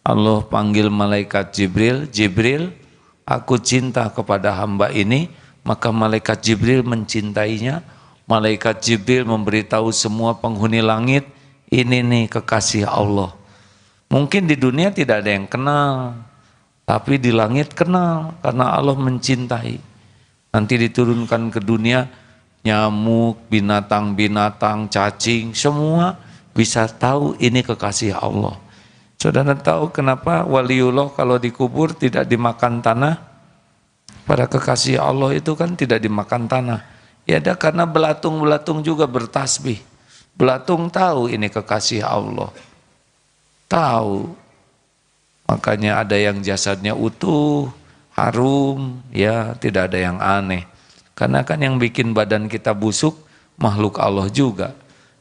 Allah panggil malaikat Jibril, Jibril, aku cinta kepada hamba ini, maka malaikat Jibril mencintainya. Malaikat Jibril memberitahu semua penghuni langit, ini nih kekasih Allah. Mungkin di dunia tidak ada yang kenal, tapi di langit kenal karena Allah mencintai. Nanti diturunkan ke dunia, nyamuk, binatang-binatang, cacing, semua bisa tahu ini kekasih Allah. Saudara tahu kenapa waliullah kalau dikubur tidak dimakan tanah? Para kekasih Allah itu kan tidak dimakan tanah. Ya ada karena belatung-belatung juga bertasbih. Belatung tahu ini kekasih Allah. Tahu. Makanya ada yang jasadnya utuh, harum, ya tidak ada yang aneh. Karena kan yang bikin badan kita busuk makhluk Allah juga.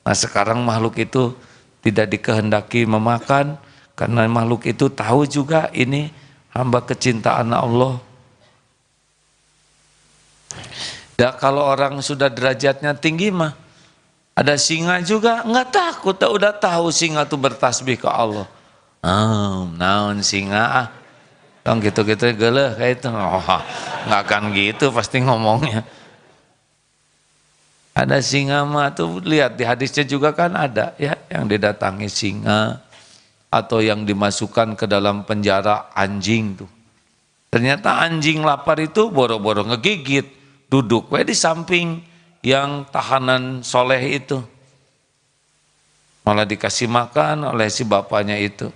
Nah sekarang makhluk itu tidak dikehendaki memakan karena makhluk itu tahu juga ini hamba kecintaan Allah. Dan kalau orang sudah derajatnya tinggi mah ada singa juga nggak takut, udah tahu singa itu bertasbih ke Allah. Naon singa dong gitu-gitu geuleuh kayak itu. Nggak akan gitu pasti ngomongnya. Ada singa mah tuh lihat di hadisnya juga kan ada ya yang didatangi singa atau yang dimasukkan ke dalam penjara anjing tuh. Ternyata anjing lapar itu boro-boro ngegigit, duduk di samping yang tahanan soleh itu. malah dikasih makan oleh si bapaknya itu.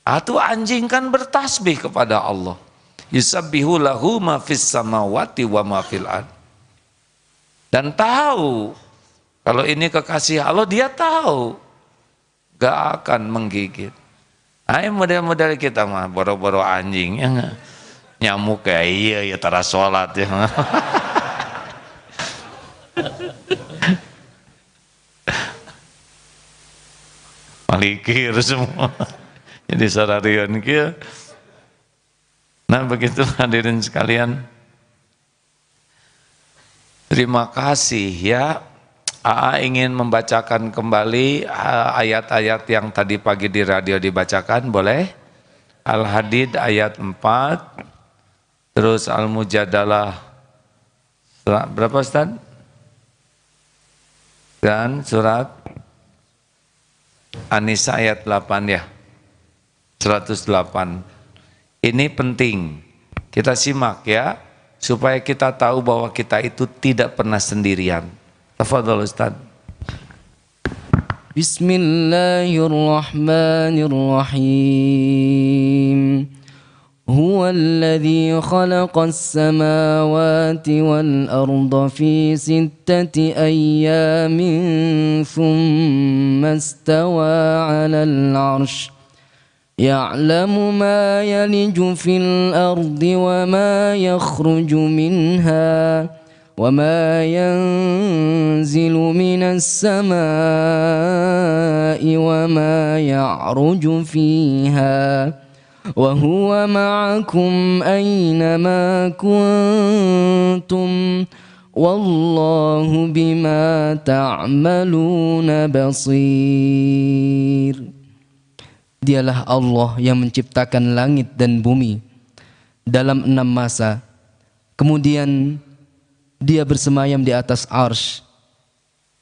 Atau anjing kan bertasbih kepada Allah. Yusabbihu lahu ma fis samawati wa ma fil ard. Dan tahu kalau ini kekasih Allah, dia tahu gak akan menggigit. Ayo model-model kita mah boro-boro anjing ya gak? Nyamuk kayak iya ya tara sholat ya. Malikir semua. Jadi sararian kia. Nah begitu hadirin sekalian. Terima kasih ya. AA ingin membacakan kembali ayat-ayat yang tadi pagi di radio dibacakan, boleh? Al-Hadid ayat 4, terus Al-Mujadalah surat berapa Ustaz? Dan surat An-Nisa ayat 8 ya, 108. Ini penting, kita simak ya, supaya kita tahu bahwa kita itu tidak pernah sendirian. Tafadhol Ustaz. Bismillahirrahmanirrahim. Huwallazi khalaqas samawati wal arda fi sittati ayyamin thumma istawa 'alal 'arsy. يعلم ما يلج في الأرض وما يخرج منها وما ينزل من السماء وما يعرج فيها وهو معكم أينما كنتم والله بما تعملون بصير. Dialah Allah yang menciptakan langit dan bumi dalam 6 masa. Kemudian Dia bersemayam di atas arsy.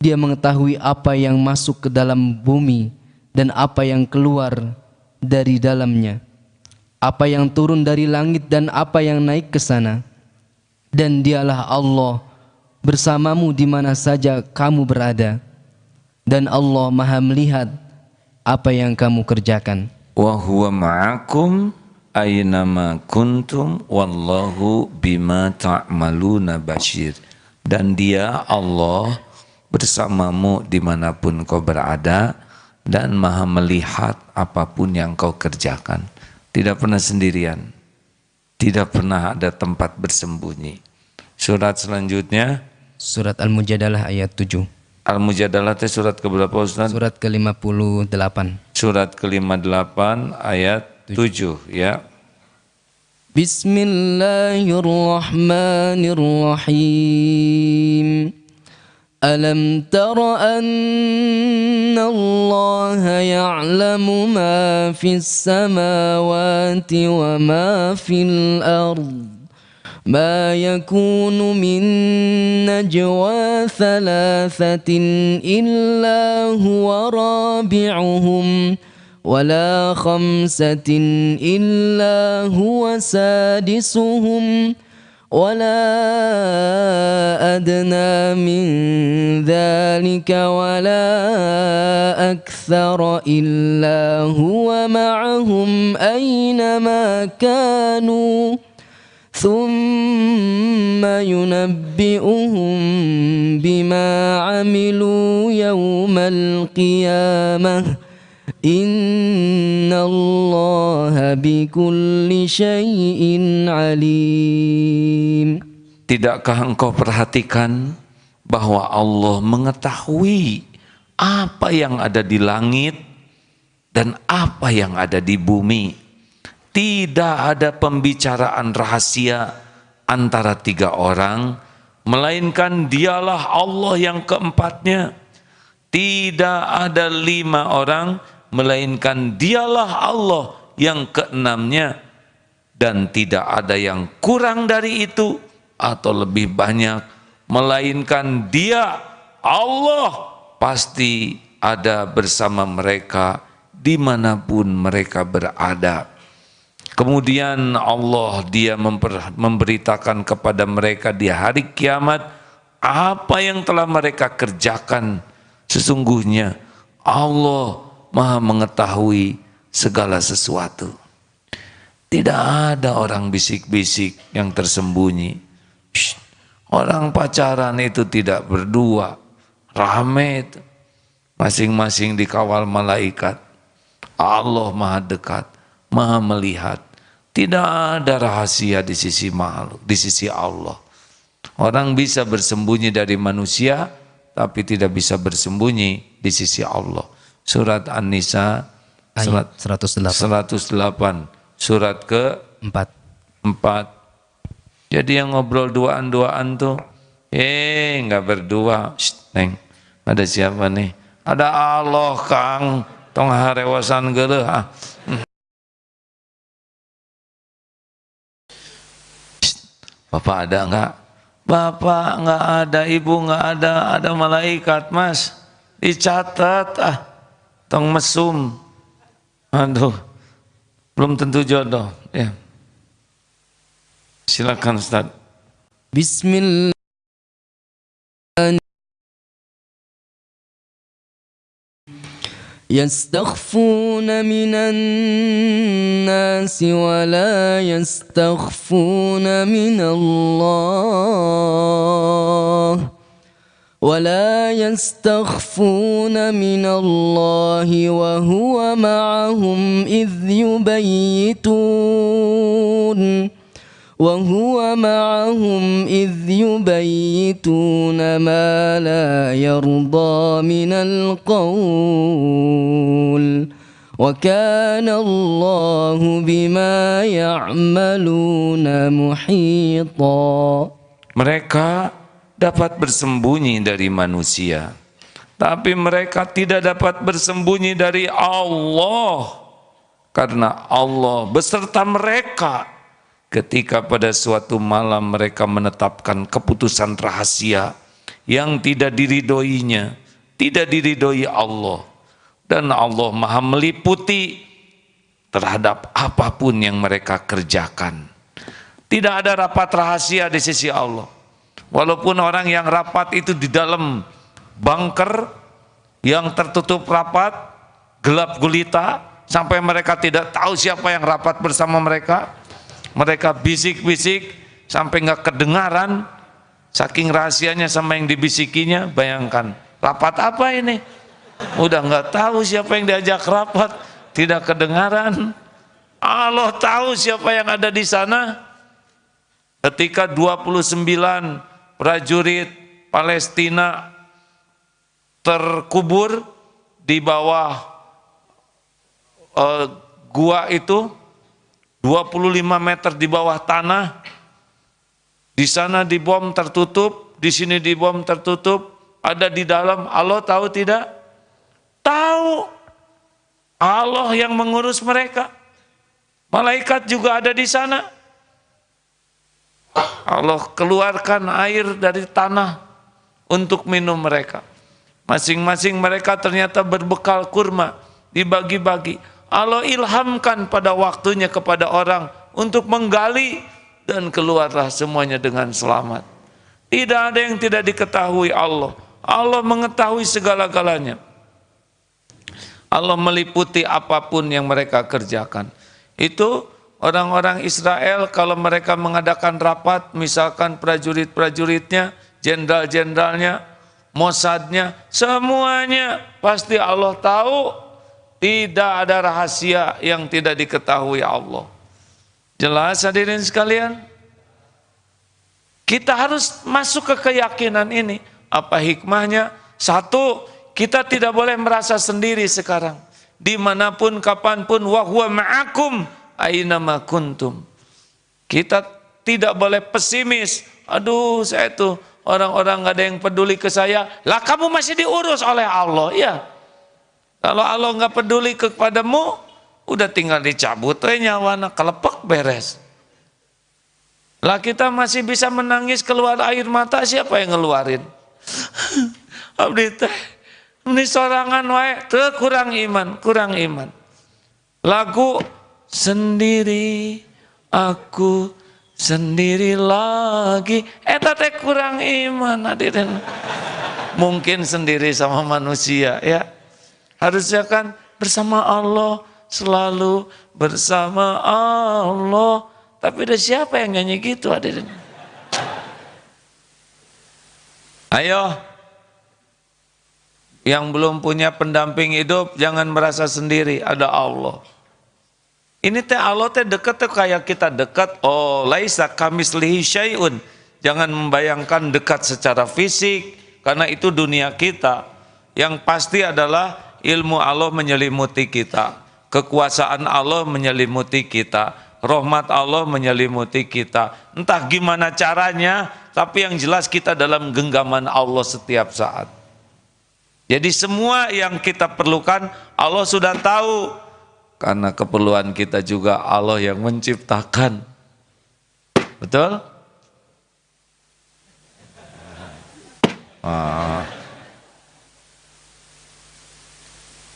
Dia mengetahui apa yang masuk ke dalam bumi dan apa yang keluar dari dalamnya, apa yang turun dari langit dan apa yang naik ke sana. Dan Dialah Allah bersamamu di mana saja kamu berada. Dan Allah Maha melihat apa yang kamu kerjakan. Wa huwa ma'akum aynama kuntum wallahu bima ta'maluna basyir. Dan Dia Allah bersamamu dimanapun kau berada dan Maha melihat apapun yang kau kerjakan. Tidak pernah sendirian, tidak pernah ada tempat bersembunyi. Surat selanjutnya Surat Al-Mujadalah ayat 7. Al-Mujadalah itu surat keberapa Ustaz? Surat ke-58. Surat ke-58 ayat 7 ya. Bismillahirrahmanirrahim. Alam tara anna Allah ya'lamu ma fis samawati wa ma fil ard. ما يكون من نجوى ثلاثة إلا هو رابعهم ولا خمسة إلا هو سادسهم ولا أدنى من ذلك ولا أكثر إلا هو معهم أينما كانوا ثم ينبئهم بما عملوا يوم القيامة إن الله بكل شيء عليم. Tidakkah engkau perhatikan bahwa Allah mengetahui apa yang ada di langit dan apa yang ada di bumi? Tidak ada pembicaraan rahasia antara 3 orang, melainkan Dialah Allah yang keempatnya. Tidak ada 5 orang, melainkan Dialah Allah yang keenamnya. Dan tidak ada yang kurang dari itu atau lebih banyak, melainkan Dia, Allah, pasti ada bersama mereka dimanapun mereka berada. Kemudian Allah Dia memberitakan kepada mereka di hari kiamat apa yang telah mereka kerjakan. Sesungguhnya Allah Maha mengetahui segala sesuatu. Tidak ada orang bisik-bisik yang tersembunyi. Shh. Orang pacaran itu tidak berdua, rame itu. Masing-masing dikawal malaikat. Allah Maha dekat, Maha melihat. Tidak ada rahasia di sisi makhluk, di sisi Allah. Orang bisa bersembunyi dari manusia, tapi tidak bisa bersembunyi di sisi Allah. Surat An-Nisa Ayat 108. 108, surat ke-4. Jadi yang ngobrol duaan-duaan tuh, nggak berdua. Shh, Neng, ada siapa nih? Ada Allah, Kang. Tong harewasan geuleuh ah. Bapak ada enggak? Bapak enggak ada, Ibu enggak ada malaikat, Mas. Dicatat ah. Tong mesum. Aduh. Belum tentu jodoh, ya. Silakan Ustaz. Bismillah. يستخفون من الناس ولا يستخفون من الله وهو معهم إذ يبيتون ما لا يرضى من القول وكان الله بما يعملون محيطا. Mereka dapat bersembunyi dari manusia, tapi mereka tidak dapat bersembunyi dari Allah, karena Allah beserta mereka ketika pada suatu malam mereka menetapkan keputusan rahasia yang tidak diridhoinya, tidak diridhoi Allah, dan Allah Maha meliputi terhadap apapun yang mereka kerjakan. Tidak ada rapat rahasia di sisi Allah. Walaupun orang yang rapat itu di dalam bunker yang tertutup rapat, gelap gulita, sampai mereka tidak tahu siapa yang rapat bersama mereka. Mereka bisik-bisik sampai nggak kedengaran, saking rahasianya sama yang dibisikinya. Bayangkan, rapat apa ini? Udah nggak tahu siapa yang diajak rapat, tidak kedengaran. Allah tahu siapa yang ada di sana. Ketika 29 prajurit Palestina terkubur di bawah gua itu, 25 meter di bawah tanah, di sana dibom tertutup, di sini dibom tertutup, ada di dalam. Allah tahu tidak? Tahu. Allah yang mengurus mereka. Malaikat juga ada di sana. Allah keluarkan air dari tanah untuk minum mereka. Masing-masing mereka ternyata berbekal kurma, dibagi-bagi. Allah ilhamkan pada waktunya kepada orang untuk menggali, dan keluarlah semuanya dengan selamat. Tidak ada yang tidak diketahui Allah. Allah mengetahui segala-galanya. Allah meliputi apapun yang mereka kerjakan. Itu orang-orang Israel kalau mereka mengadakan rapat, misalkan prajurit-prajuritnya, jenderal-jenderalnya, Mossadnya, semuanya pasti Allah tahu. Tidak ada rahasia yang tidak diketahui Allah. Jelas hadirin sekalian? Kita harus masuk ke keyakinan ini. Apa hikmahnya? Satu, kita tidak boleh merasa sendiri sekarang. Dimanapun, kapanpun, wa huwa ma'akum ainama kuntum. Kita tidak boleh pesimis. Aduh, saya tuh orang-orang gak ada yang peduli ke saya. Lah kamu masih diurus oleh Allah. Ya. Kalau Allah nggak peduli kepadamu, udah tinggal dicabut nyawana, kelepek beres. Lah kita masih bisa menangis keluar air mata, siapa yang ngeluarin? Abdi teh ini sorangan wae, teu kurang iman. Lagu sendiri, aku sendiri lagi, eta teh kurang iman hadirin. Mungkin sendiri sama manusia ya. Harusnya kan bersama Allah, selalu bersama Allah. Tapi ada siapa yang nyanyi gitu hadirin? Ayo, yang belum punya pendamping hidup jangan merasa sendiri, ada Allah. Ini teh Allah teh dekat tuh kayak kita dekat. Oh, laisa kamislihi syai'un. Jangan membayangkan dekat secara fisik karena itu dunia kita. Yang pasti adalah ilmu Allah menyelimuti kita, kekuasaan Allah menyelimuti kita, rahmat Allah menyelimuti kita. Entah gimana caranya, tapi yang jelas kita dalam genggaman Allah setiap saat. Jadi semua yang kita perlukan Allah sudah tahu. Karena keperluan kita juga Allah yang menciptakan. Betul?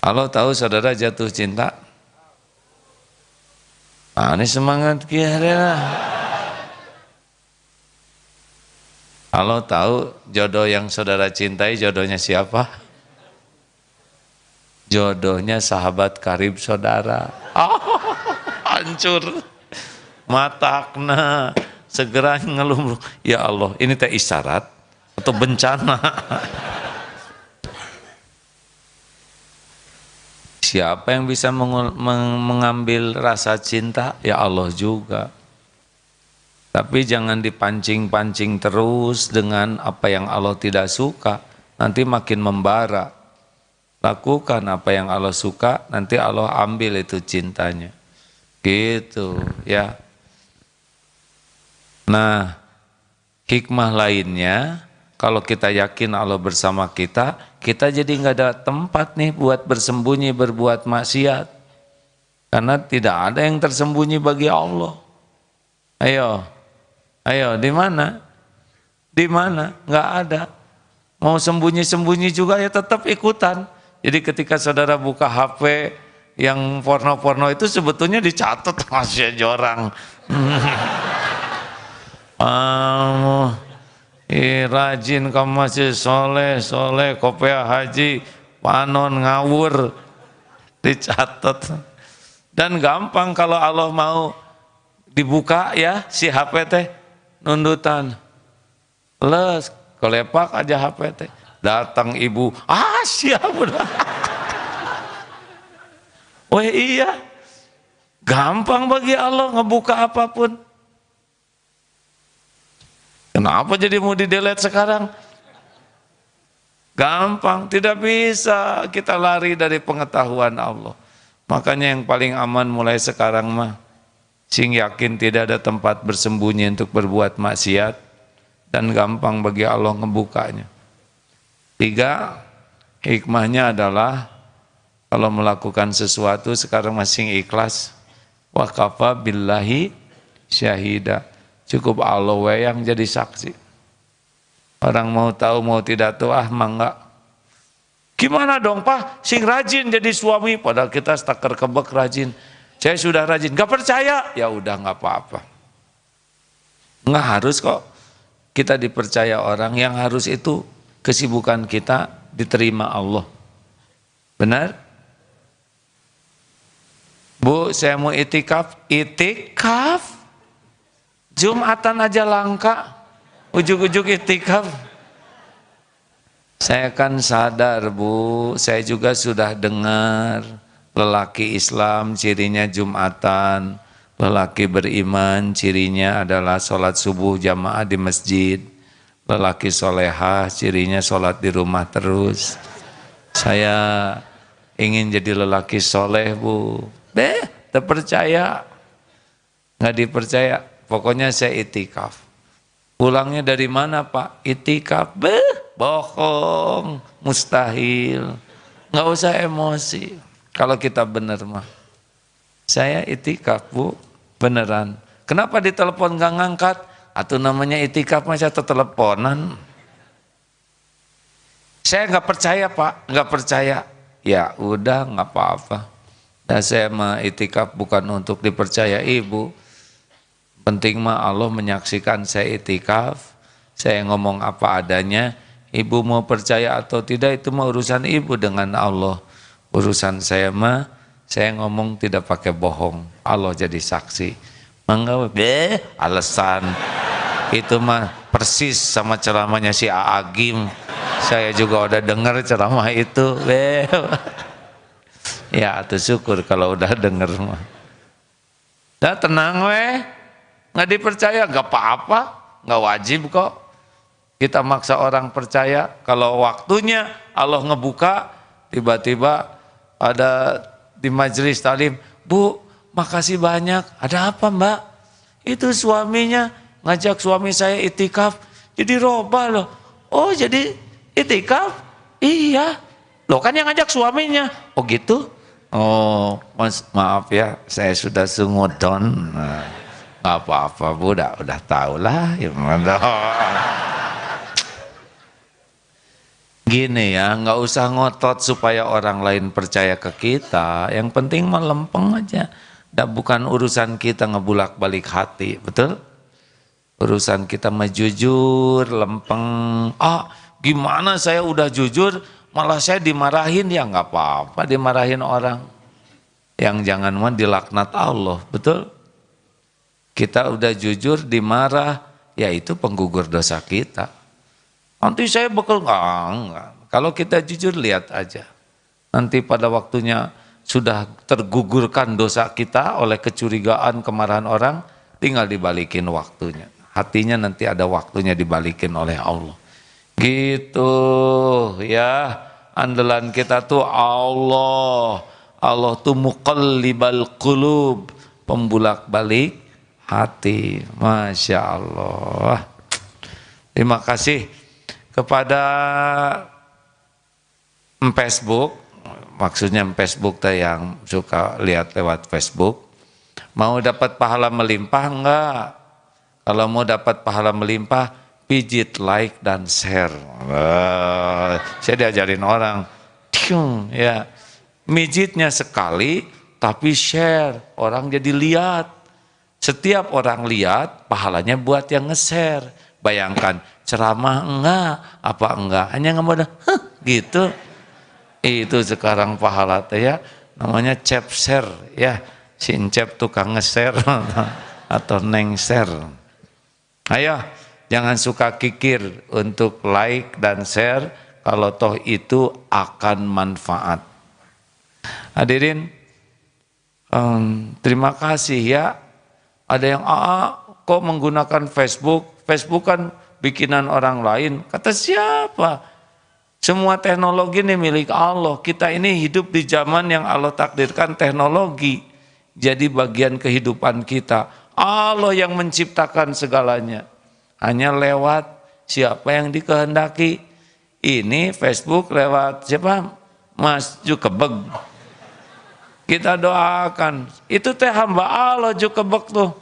Allah tahu saudara jatuh cinta. Ini semangat kira. Allah tahu jodoh yang saudara cintai jodohnya siapa? Jodohnya sahabat karib saudara. Hancur. Matakna segera ngeluh. Ya Allah, ini teh isyarat atau bencana? Siapa yang bisa mengambil rasa cinta? Ya Allah juga. Tapi jangan dipancing-pancing terus dengan apa yang Allah tidak suka. Nanti makin membara. Lakukan apa yang Allah suka, nanti Allah ambil itu cintanya. Gitu ya. Nah, hikmah lainnya, kalau kita yakin Allah bersama kita, kita jadi nggak ada tempat nih buat bersembunyi berbuat maksiat. Karena tidak ada yang tersembunyi bagi Allah. Ayo, di mana? Di mana? Nggak ada. Mau sembunyi-sembunyi juga ya tetap ikutan. Jadi ketika saudara buka HP yang porno-porno itu sebetulnya dicatat masih aja orang. Rajin kamu masih soleh, kopea haji, panon ngawur, dicatat. Dan gampang kalau Allah mau dibuka ya si HP teh nundutan. Les, kolepak aja HP teh. Datang ibu, siap udah. Oh iya, gampang bagi Allah ngebuka apapun. Kenapa jadi mau di-delete sekarang? Gampang, tidak bisa kita lari dari pengetahuan Allah. Makanya yang paling aman mulai sekarang mah, sing yakin tidak ada tempat bersembunyi untuk berbuat maksiat, dan gampang bagi Allah ngebukanya. 3, hikmahnya adalah kalau melakukan sesuatu sekarang masih ikhlas. Wa kafa billahi syahida. Cukup Allah yang jadi saksi. Orang mau tahu mau tidak tahu mangga. Gimana dong Pak? Sing rajin jadi suami padahal kita stakar kebek rajin. Saya sudah rajin, gak percaya. Ya udah nggak apa-apa. Nggak harus kok kita dipercaya orang, yang harus itu kesibukan kita diterima Allah. Benar? Bu, saya mau itikaf. Itikaf? Jumatan aja langka. Ujuk-ujuk itikaf. Saya kan sadar Bu, saya juga sudah dengar lelaki Islam cirinya Jumatan. Lelaki beriman cirinya adalah sholat subuh jamaah di masjid. Lelaki solehah cirinya sholat di rumah terus. Saya ingin jadi lelaki soleh Bu. Terpercaya. Nggak dipercaya. Pokoknya saya itikaf. Pulangnya dari mana Pak? Itikaf. Bohong. Mustahil. Nggak usah emosi. Kalau kita benar mah. Saya itikaf Bu. Beneran. Kenapa ditelepon nggak ngangkat? Atau namanya itikaf masa teleponan. Saya nggak percaya Pak, nggak percaya. Ya udah nggak apa-apa. Dan saya mah itikaf bukan untuk dipercaya ibu. Penting mah Allah menyaksikan saya itikaf. Saya ngomong apa adanya. Ibu mau percaya atau tidak itu mah urusan ibu dengan Allah. Urusan saya mah, saya ngomong tidak pakai bohong. Allah jadi saksi. Mangga alasan. Itu mah persis sama ceramahnya si Agim. Saya juga udah dengar ceramah itu. Ya, atuh syukur kalau udah denger mah. Dah tenang weh. Nggak dipercaya nggak apa-apa, nggak wajib kok. Kita maksa orang percaya. Kalau waktunya Allah ngebuka, tiba-tiba ada di majelis talim, Bu, makasih banyak. Ada apa Mbak? Itu suaminya ngajak suami saya itikaf, jadi robah loh. Oh jadi itikaf? Iya. Loh kan yang ngajak suaminya. Oh gitu? Oh mas, maaf ya, saya sudah sungudon. Nah, nggak apa-apa Bu, udah tahu lah. Gini ya, nggak usah ngotot supaya orang lain percaya ke kita. Yang penting mah lempeng aja. Dan bukan urusan kita ngebulak-balik hati, betul? Urusan kita mah jujur, lempeng. Ah, gimana saya udah jujur, malah saya dimarahin, ya nggak apa-apa dimarahin orang. Yang jangan mah dilaknat Allah, betul? Kita udah jujur, dimarah, ya itu penggugur dosa kita. Nanti saya bakal enggak. Kalau kita jujur lihat aja. Nanti pada waktunya sudah tergugurkan dosa kita oleh kecurigaan, kemarahan orang, tinggal dibalikin waktunya. Hatinya nanti ada waktunya dibalikin oleh Allah. Gitu ya. Andalan kita tuh Allah. Allah tuh muqallibal qulub, pembulak-balik hati. Masya Allah. Terima kasih kepada Facebook, maksudnya Facebook teh yang suka lihat lewat Facebook, mau dapat pahala melimpah enggak? Kalau mau dapat pahala melimpah, pijit like dan share. Saya diajarin orang, ya, mijitnya sekali tapi share, orang jadi lihat. Setiap orang lihat, pahalanya buat yang nge-share. Bayangkan, ceramah enggak, apa enggak, hanya nggak gitu. Itu sekarang pahala teh ya, namanya cep share ya, sincep tukang nge-share atau neng share. Ayo, jangan suka kikir untuk like dan share, kalau toh itu akan manfaat. Hadirin, terima kasih ya. Ada yang kok menggunakan Facebook? Facebook kan bikinan orang lain. Kata siapa? Semua teknologi ini milik Allah. Kita ini hidup di zaman yang Allah takdirkan teknologi jadi bagian kehidupan kita. Allah yang menciptakan segalanya. Hanya lewat siapa yang dikehendaki. Ini Facebook lewat siapa? Mas Zuckerberg. Kita doakan. Itu teh hamba Allah Zuckerberg tuh.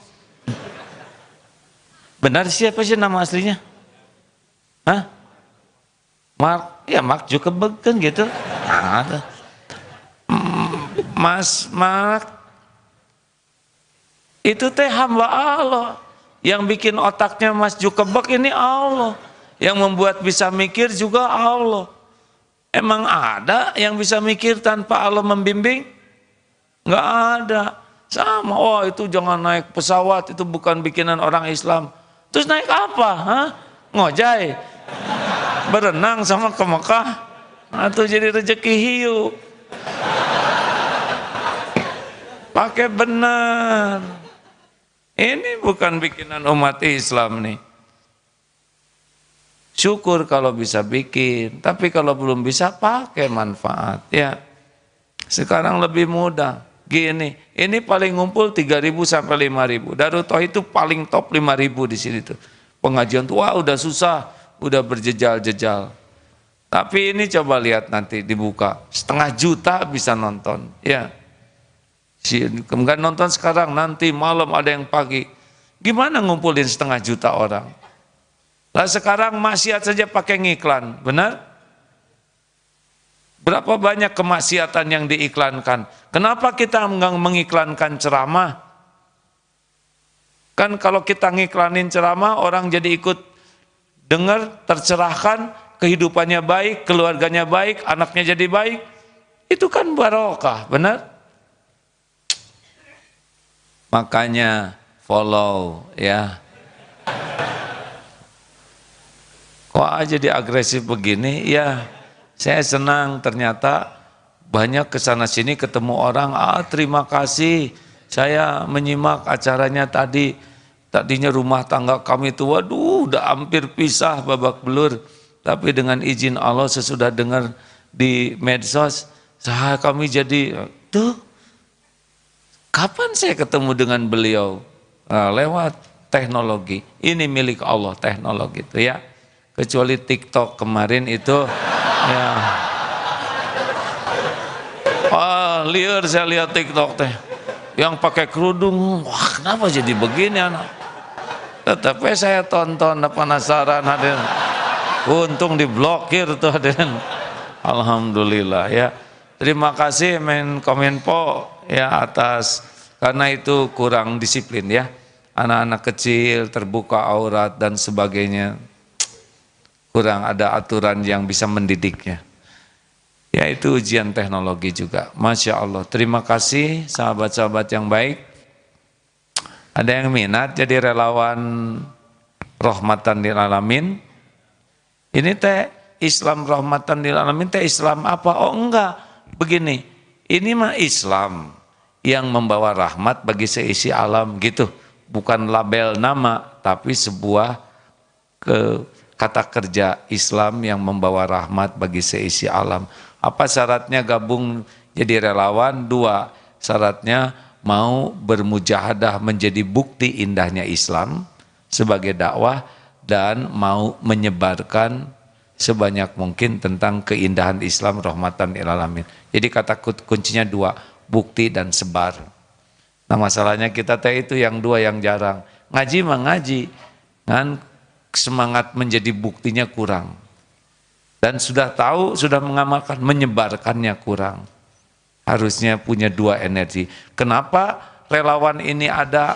Benar siapa sih nama aslinya? Hah? Mark Zuckerberg kan gitu. Mas Mark itu teh hamba Allah. Yang bikin otaknya Mas Zuckerberg ini Allah. Yang membuat bisa mikir juga Allah. Emang ada yang bisa mikir tanpa Allah membimbing? Nggak ada. Sama, oh itu jangan naik pesawat, itu bukan bikinan orang Islam. Terus naik apa? Hah? Ngojai? Berenang sama ke Mekah? Atau jadi rezeki hiu? Pakai benar. Ini bukan bikinan umat Islam nih. Syukur kalau bisa bikin, tapi kalau belum bisa pakai manfaat ya. Sekarang lebih mudah. Gini, ini paling ngumpul 3.000 sampai 5.000. Darut Tauhid itu paling top 5.000 di sini tuh. Pengajian tuh wah udah susah, udah berjejal-jejal. Tapi ini coba lihat nanti dibuka, 500 juta bisa nonton, ya. Enggak nonton sekarang, nanti malam ada yang pagi. Gimana ngumpulin 500 juta orang? Lah sekarang maksiat saja pakai ngiklan, benar? Berapa banyak kemaksiatan yang diiklankan? Kenapa kita enggak mengiklankan ceramah? Kan kalau kita ngiklanin ceramah, orang jadi ikut dengar, tercerahkan, kehidupannya baik, keluarganya baik, anaknya jadi baik. Itu kan barokah, benar? Makanya follow ya. Kok aja jadi agresif begini? Ya, saya senang ternyata banyak kesana sini ketemu orang, terima kasih, saya menyimak acaranya tadi, tadinya rumah tangga kami itu, waduh udah hampir pisah babak belur, tapi dengan izin Allah sesudah dengar di medsos, kami jadi, tuh kapan saya ketemu dengan beliau? Lewat teknologi, ini milik Allah teknologi itu ya. Kecuali TikTok kemarin itu ya. Liar saya lihat TikTok teh. Yang pakai kerudung, wah kenapa jadi begini anak? Tetapi saya tonton, penasaran hadirin. Untung diblokir tuh hadirin. Alhamdulillah ya. Terima kasih Menkominfo ya atas, karena itu kurang disiplin ya. Anak-anak kecil terbuka aurat dan sebagainya. Kurang ada aturan yang bisa mendidiknya. Ya itu ujian teknologi juga. Masya Allah. Terima kasih sahabat-sahabat yang baik. Ada yang minat jadi relawan rahmatan lil alamin. Ini teh Islam rahmatan lil alamin teh Islam apa? Oh enggak. Begini. Ini mah Islam yang membawa rahmat bagi seisi alam gitu. Bukan label nama tapi sebuah kata kerja Islam yang membawa rahmat bagi seisi alam. Apa syaratnya gabung jadi relawan? 2, syaratnya mau bermujahadah menjadi bukti indahnya Islam sebagai dakwah dan mau menyebarkan sebanyak mungkin tentang keindahan Islam rahmatan lil alamin. Jadi kata kuncinya 2, bukti dan sebar. Nah masalahnya kita teh itu yang 2 yang jarang. Ngaji mah ngaji, kan semangat menjadi buktinya kurang. Dan sudah tahu, sudah mengamalkan, menyebarkannya kurang. Harusnya punya 2 energi. Kenapa relawan ini ada?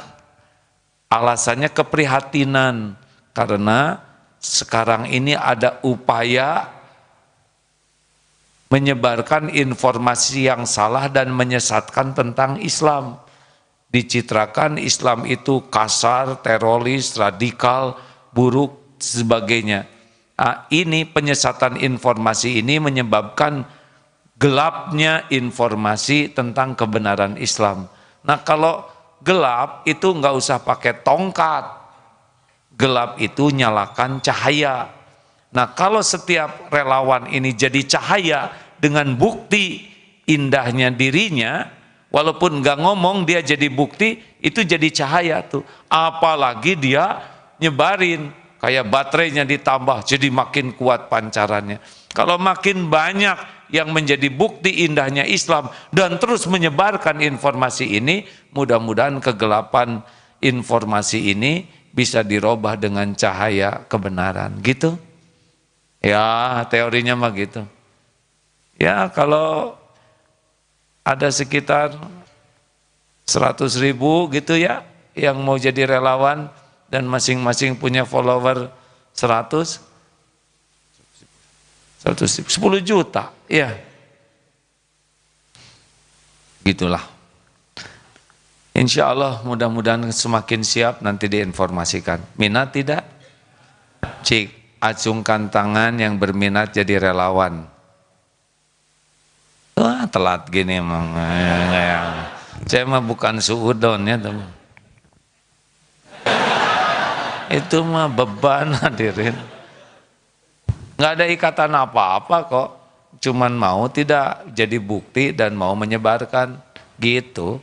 Alasannya keprihatinan. Karena sekarang ini ada upaya menyebarkan informasi yang salah dan menyesatkan tentang Islam. Dicitrakan Islam itu kasar, teroris, radikal, buruk, sebagainya. Ini penyesatan informasi ini menyebabkan gelapnya informasi tentang kebenaran Islam. Nah kalau gelap itu nggak usah pakai tongkat, gelap itu nyalakan cahaya. Nah kalau setiap relawan ini jadi cahaya dengan bukti indahnya dirinya, walaupun nggak ngomong dia jadi bukti, itu jadi cahaya tuh. Apalagi dia nyebarin, kayak baterainya ditambah jadi makin kuat pancarannya. Kalau makin banyak yang menjadi bukti indahnya Islam dan terus menyebarkan informasi ini, mudah-mudahan kegelapan informasi ini bisa dirubah dengan cahaya kebenaran. Gitu? Ya, teorinya mah gitu. Ya, kalau ada sekitar 100.000 gitu ya yang mau jadi relawan dan masing-masing punya follower 10 juta, ya. Gitulah. Insya Allah mudah-mudahan semakin siap nanti diinformasikan. Minat tidak? Cik, acungkan tangan yang berminat jadi relawan. Wah telat gini emang. Saya mah bukan suudon ya teman. Itu mah beban hadirin. Nggak ada ikatan apa-apa kok. Cuman mau tidak jadi bukti dan mau menyebarkan gitu.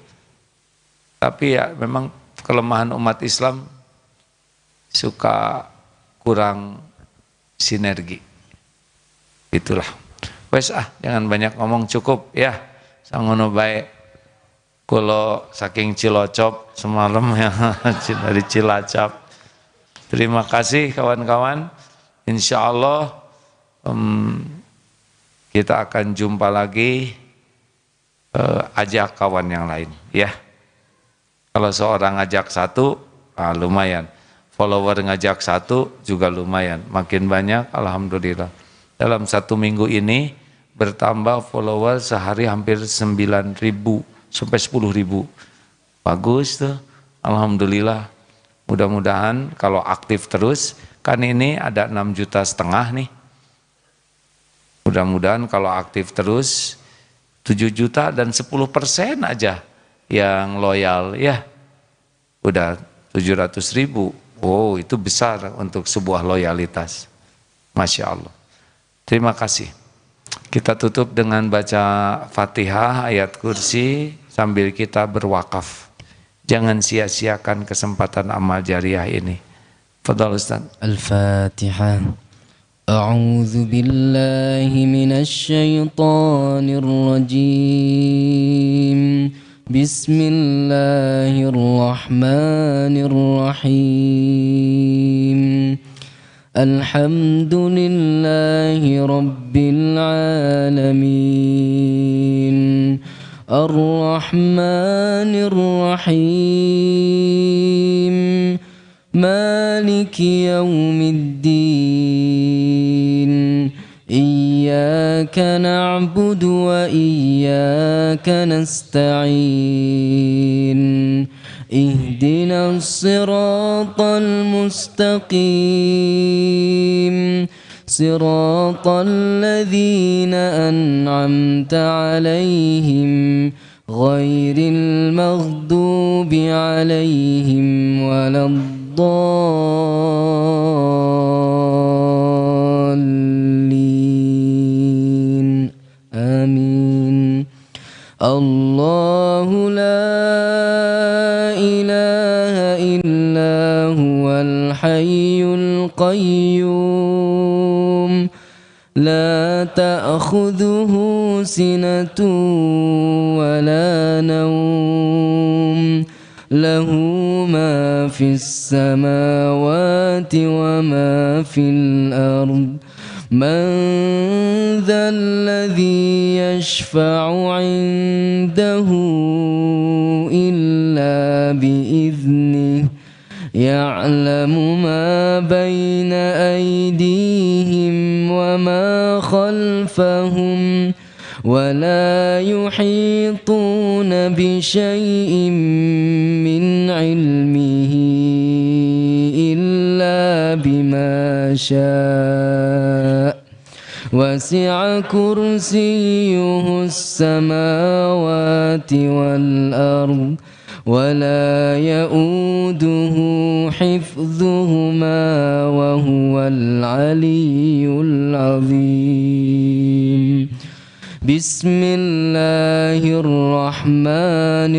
Tapi ya memang kelemahan umat Islam suka kurang sinergi. Itulah. Wes jangan banyak ngomong, cukup ya. Sangono bae. Kulo saking Cilocop semalam ya dari Cilacap. Terima kasih kawan-kawan. Insya Allah kita akan jumpa lagi, ajak kawan yang lain ya. Kalau seorang ngajak 1, lumayan. Follower ngajak 1 juga lumayan. Makin banyak alhamdulillah. Dalam 1 minggu ini bertambah follower sehari hampir 9.000 sampai 10.000. Bagus tuh, alhamdulillah. Mudah-mudahan kalau aktif terus, kan ini ada 6,5 juta nih. Mudah-mudahan kalau aktif terus 7 juta dan 10% aja yang loyal ya. Udah 700.000. Wow, itu besar untuk sebuah loyalitas. Masya Allah. Terima kasih. Kita tutup dengan baca Fatihah, ayat kursi sambil kita berwakaf. Jangan sia-siakan kesempatan amal jariah ini. Fadhal Ustaz. Al-Fatihah. A'udzu billahi minasy syaithanir rajim. Bismillahirrahmanirrahim. Alhamdulillahi rabbil alamin. Ar-Rahmanir Rahim. Maliki yaumiddin. Iyyaka na'budu wa iyyaka nasta'in. Ihdinas siratal mustaqim. Siratal ladzina an'amta 'alaihim ghairil maghdubi 'alaihim waladdallin. Amin. Allahu la ilaha illa huwal hayyul qayyum. La ta'khudhuhu sinatun wa la nawm. Lahu ma fis samawati wa ma fil ard. Man dhal ladhi yashfa'u 'indahu illa bi'idhnihi. Ya'lamu ma bayna aydihim wa ma khalfahum. Wa la yuhituna bi syai'in min 'ilmihi illa bima syaa'. Wasi'a kursiyyuhu as-samawati wal ard. ولا يؤوده حفظهما وهو العلي العظيم. بسم الله الرحمن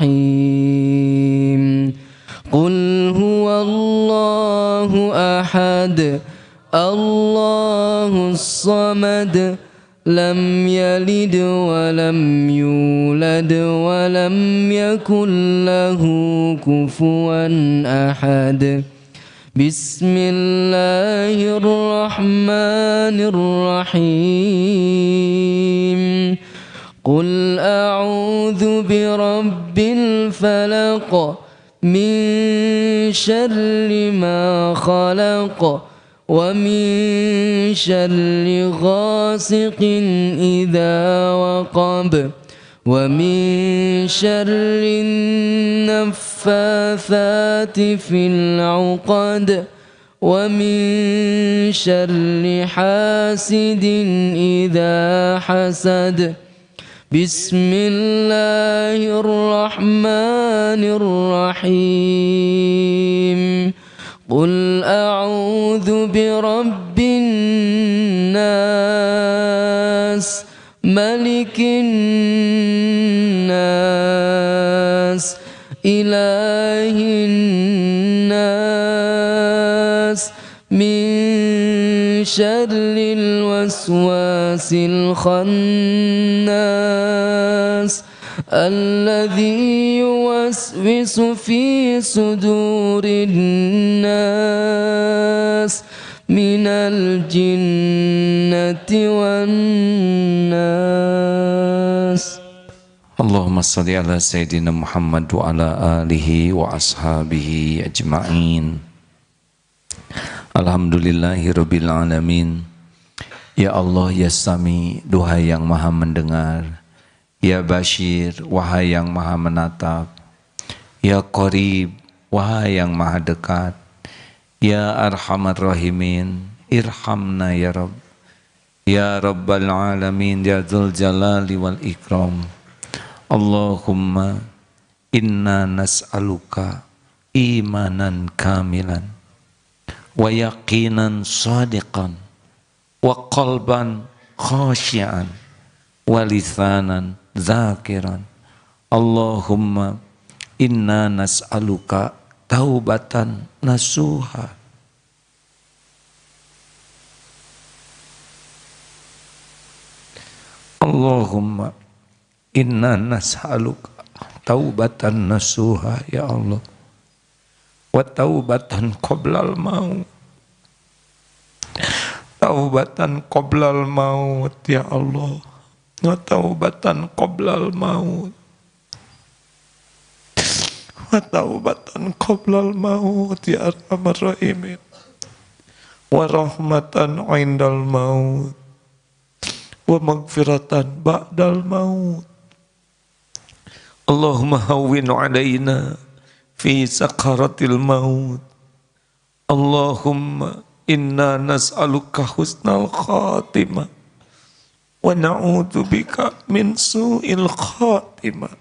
الرحيم. قل هو الله أحد الله الصمد لم يلد ولم يولد ولم يكن له كفوا أحد. بسم الله الرحمن الرحيم. قل أعوذ برب الفلق من شر ما خلق ومن شر غاسق إذا وقب ومن شر النفاثات في العقد ومن شر حاسد إذا حسد. بسم الله الرحمن الرحيم. قل أعوذ برب الناس ملك الناس إله الناس من شر الوسواس الخناس الذي يوسوس في صدور الناس من الجنة والناس. Allahumma salli ala Sayyidina Muhammad wa ala alihi wa ashabihi ajma'in. Alhamdulillahi rabbil alamin. Ya Allah, ya Sami, duhai yang maha mendengar. Ya Bashir, wahai yang maha menatap. Ya Qarib, wahai yang maha dekat. Ya Arhamar Rahimin, irhamna ya Rabb. Ya Rabbal Alamin, ya Dzul Jalali wal Ikram. Allahumma inna nas'aluka imanan kamilan wa yaqinan sadiqan wa qalban khashian wa lisanan zakiran. Allahumma inna nas'aluka taubatan nasuha. Allahumma inna nas'aluka taubatan nasuha ya Allah, wa taubatan qoblal maut, taubatan qoblal maut ya Allah, wa taubatan qoblal maut, wa taubatan qoblal maut ya Arhamar Rahimin, wa rahmatan indal maut, wa maghfiratan ba'dal maut. Allahumma hawwin alaina fi sakaratil maut. Allahumma inna nas'aluka husnal khatimah wa na'udzu bika min su'il khatimah.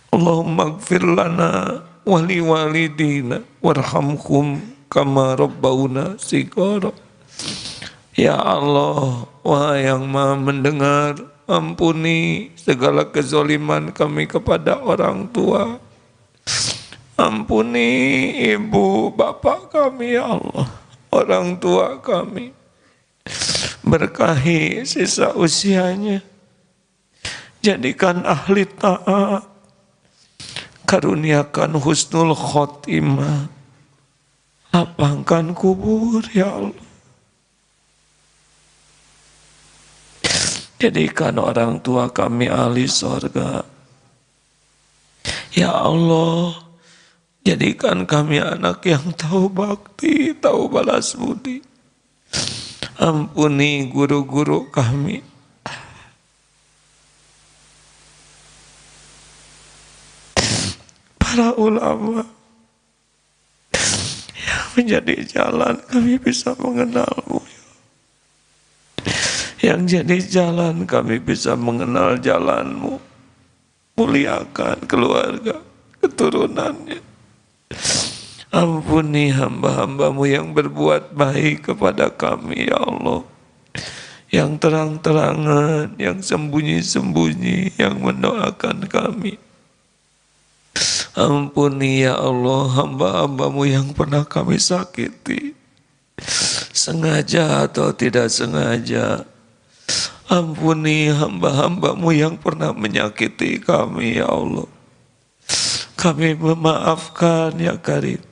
Allahumma ighfir lana wa li walidina warhamhum kama rabbawna shighara. Ya Allah, wahai yang maha mendengar, ampuni segala kezaliman kami kepada orang tua. Ampuni ibu bapak kami ya Allah, orang tua kami. Berkahi sisa usianya. Jadikan ahli taat. Karuniakan husnul khotimah. Lapangkan kubur ya Allah. Jadikan orang tua kami ahli surga. Ya Allah, jadikan kami anak yang tahu bakti, tahu balas budi. Ampuni guru-guru kami. Para ulama yang menjadi jalan kami bisa mengenalmu. Yang jadi jalan kami bisa mengenal jalanmu. Muliakan keluarga, keturunannya. Ampuni hamba-hambamu yang berbuat baik kepada kami ya Allah. Yang terang-terangan, yang sembunyi-sembunyi, yang mendoakan kami. Ampuni ya Allah hamba-hambamu yang pernah kami sakiti. Sengaja atau tidak sengaja. Ampuni hamba-hambamu yang pernah menyakiti kami ya Allah. Kami memaafkan ya Karim.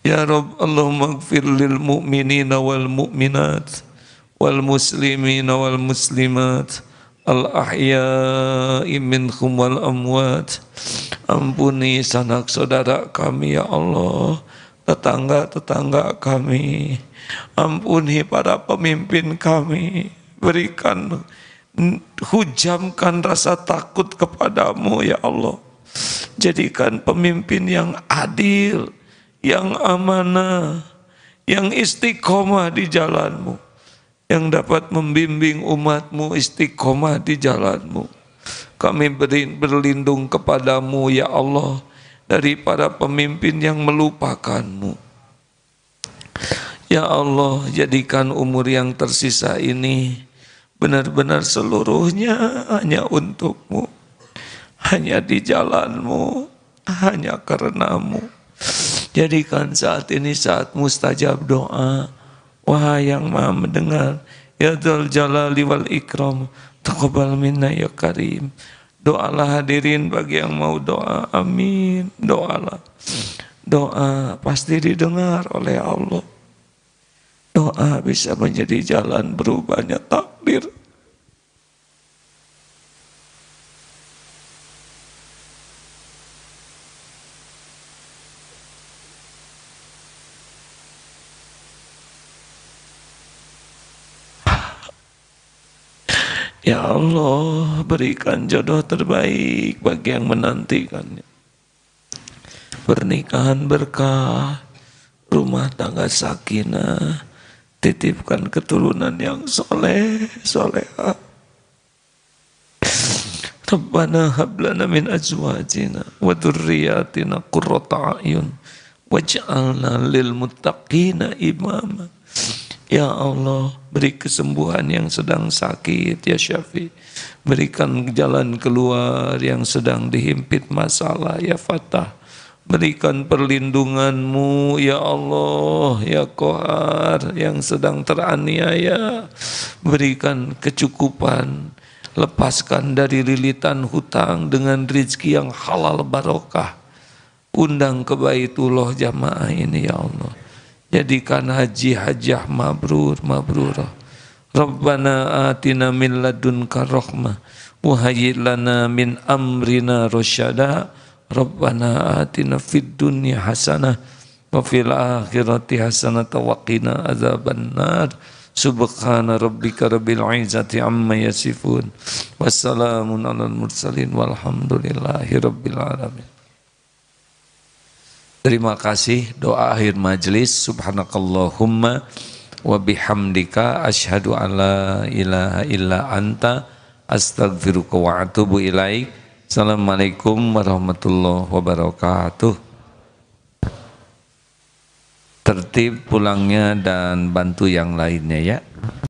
Ya Rabb, Allahumma ighfir lil mu'minina wal mu'minat wal muslimina wal muslimat al ahya'i minhum wal amwat. Ampuni sanak saudara kami ya Allah, tetangga-tetangga kami. Ampuni para pemimpin kami. Berikan, hujamkan rasa takut kepadamu ya Allah. Jadikan pemimpin yang adil, yang amanah, yang istiqomah di jalanmu, yang dapat membimbing umatmu istiqomah di jalanmu. Kami berlindung kepadamu ya Allah dari para pemimpin yang melupakanmu. Ya Allah, jadikan umur yang tersisa ini benar-benar seluruhnya hanya untukmu, hanya di jalanmu, hanya karenamu. Jadikan saat ini saat mustajab doa. Wahai yang maha mendengar, ya Dzul Jalali wal Ikram, taqabbal minna ya Karim. Doalah hadirin bagi yang mau doa, amin. Doalah. Doa pasti didengar oleh Allah. Doa bisa menjadi jalan berubahnya takdir. Ya Allah, berikan jodoh terbaik bagi yang menantikannya. Pernikahan berkah, rumah tangga sakinah, titipkan keturunan yang soleh, solehah. Rabbana hablana min azwajina wa dzurriyyatina qurrata a'yun waj'alna lil muttaqina imama. Ya Allah, beri kesembuhan yang sedang sakit ya Syafi. Berikan jalan keluar yang sedang dihimpit masalah ya Fatah. Berikan perlindungan-Mu ya Allah ya Qahar yang sedang teraniaya. Berikan kecukupan, lepaskan dari lilitan hutang dengan rezeki yang halal barokah. Undang ke Baitullah jamaah ini ya Allah. Jadikan haji hajah mabrur mabrurah. Rabbana atina min ladunka rahmah wa hayyi lana min amrina rasyada. Rabbana atina fid dunya hasanah wa fil akhirati hasanah wa qina adzabannar. Subhana rabbika rabbil izzati amma yasifun. Wassalamun alal mursalin walhamdulillahi rabbil alamin. Terima kasih doa akhir majlis. Subhanakallahumma wa bihamdika asyhadu an la ilaha illa anta astaghfiruka wa atubu ilaik. Assalamualaikum warahmatullahi wabarakatuh. Tertib pulangnya dan bantu yang lainnya ya.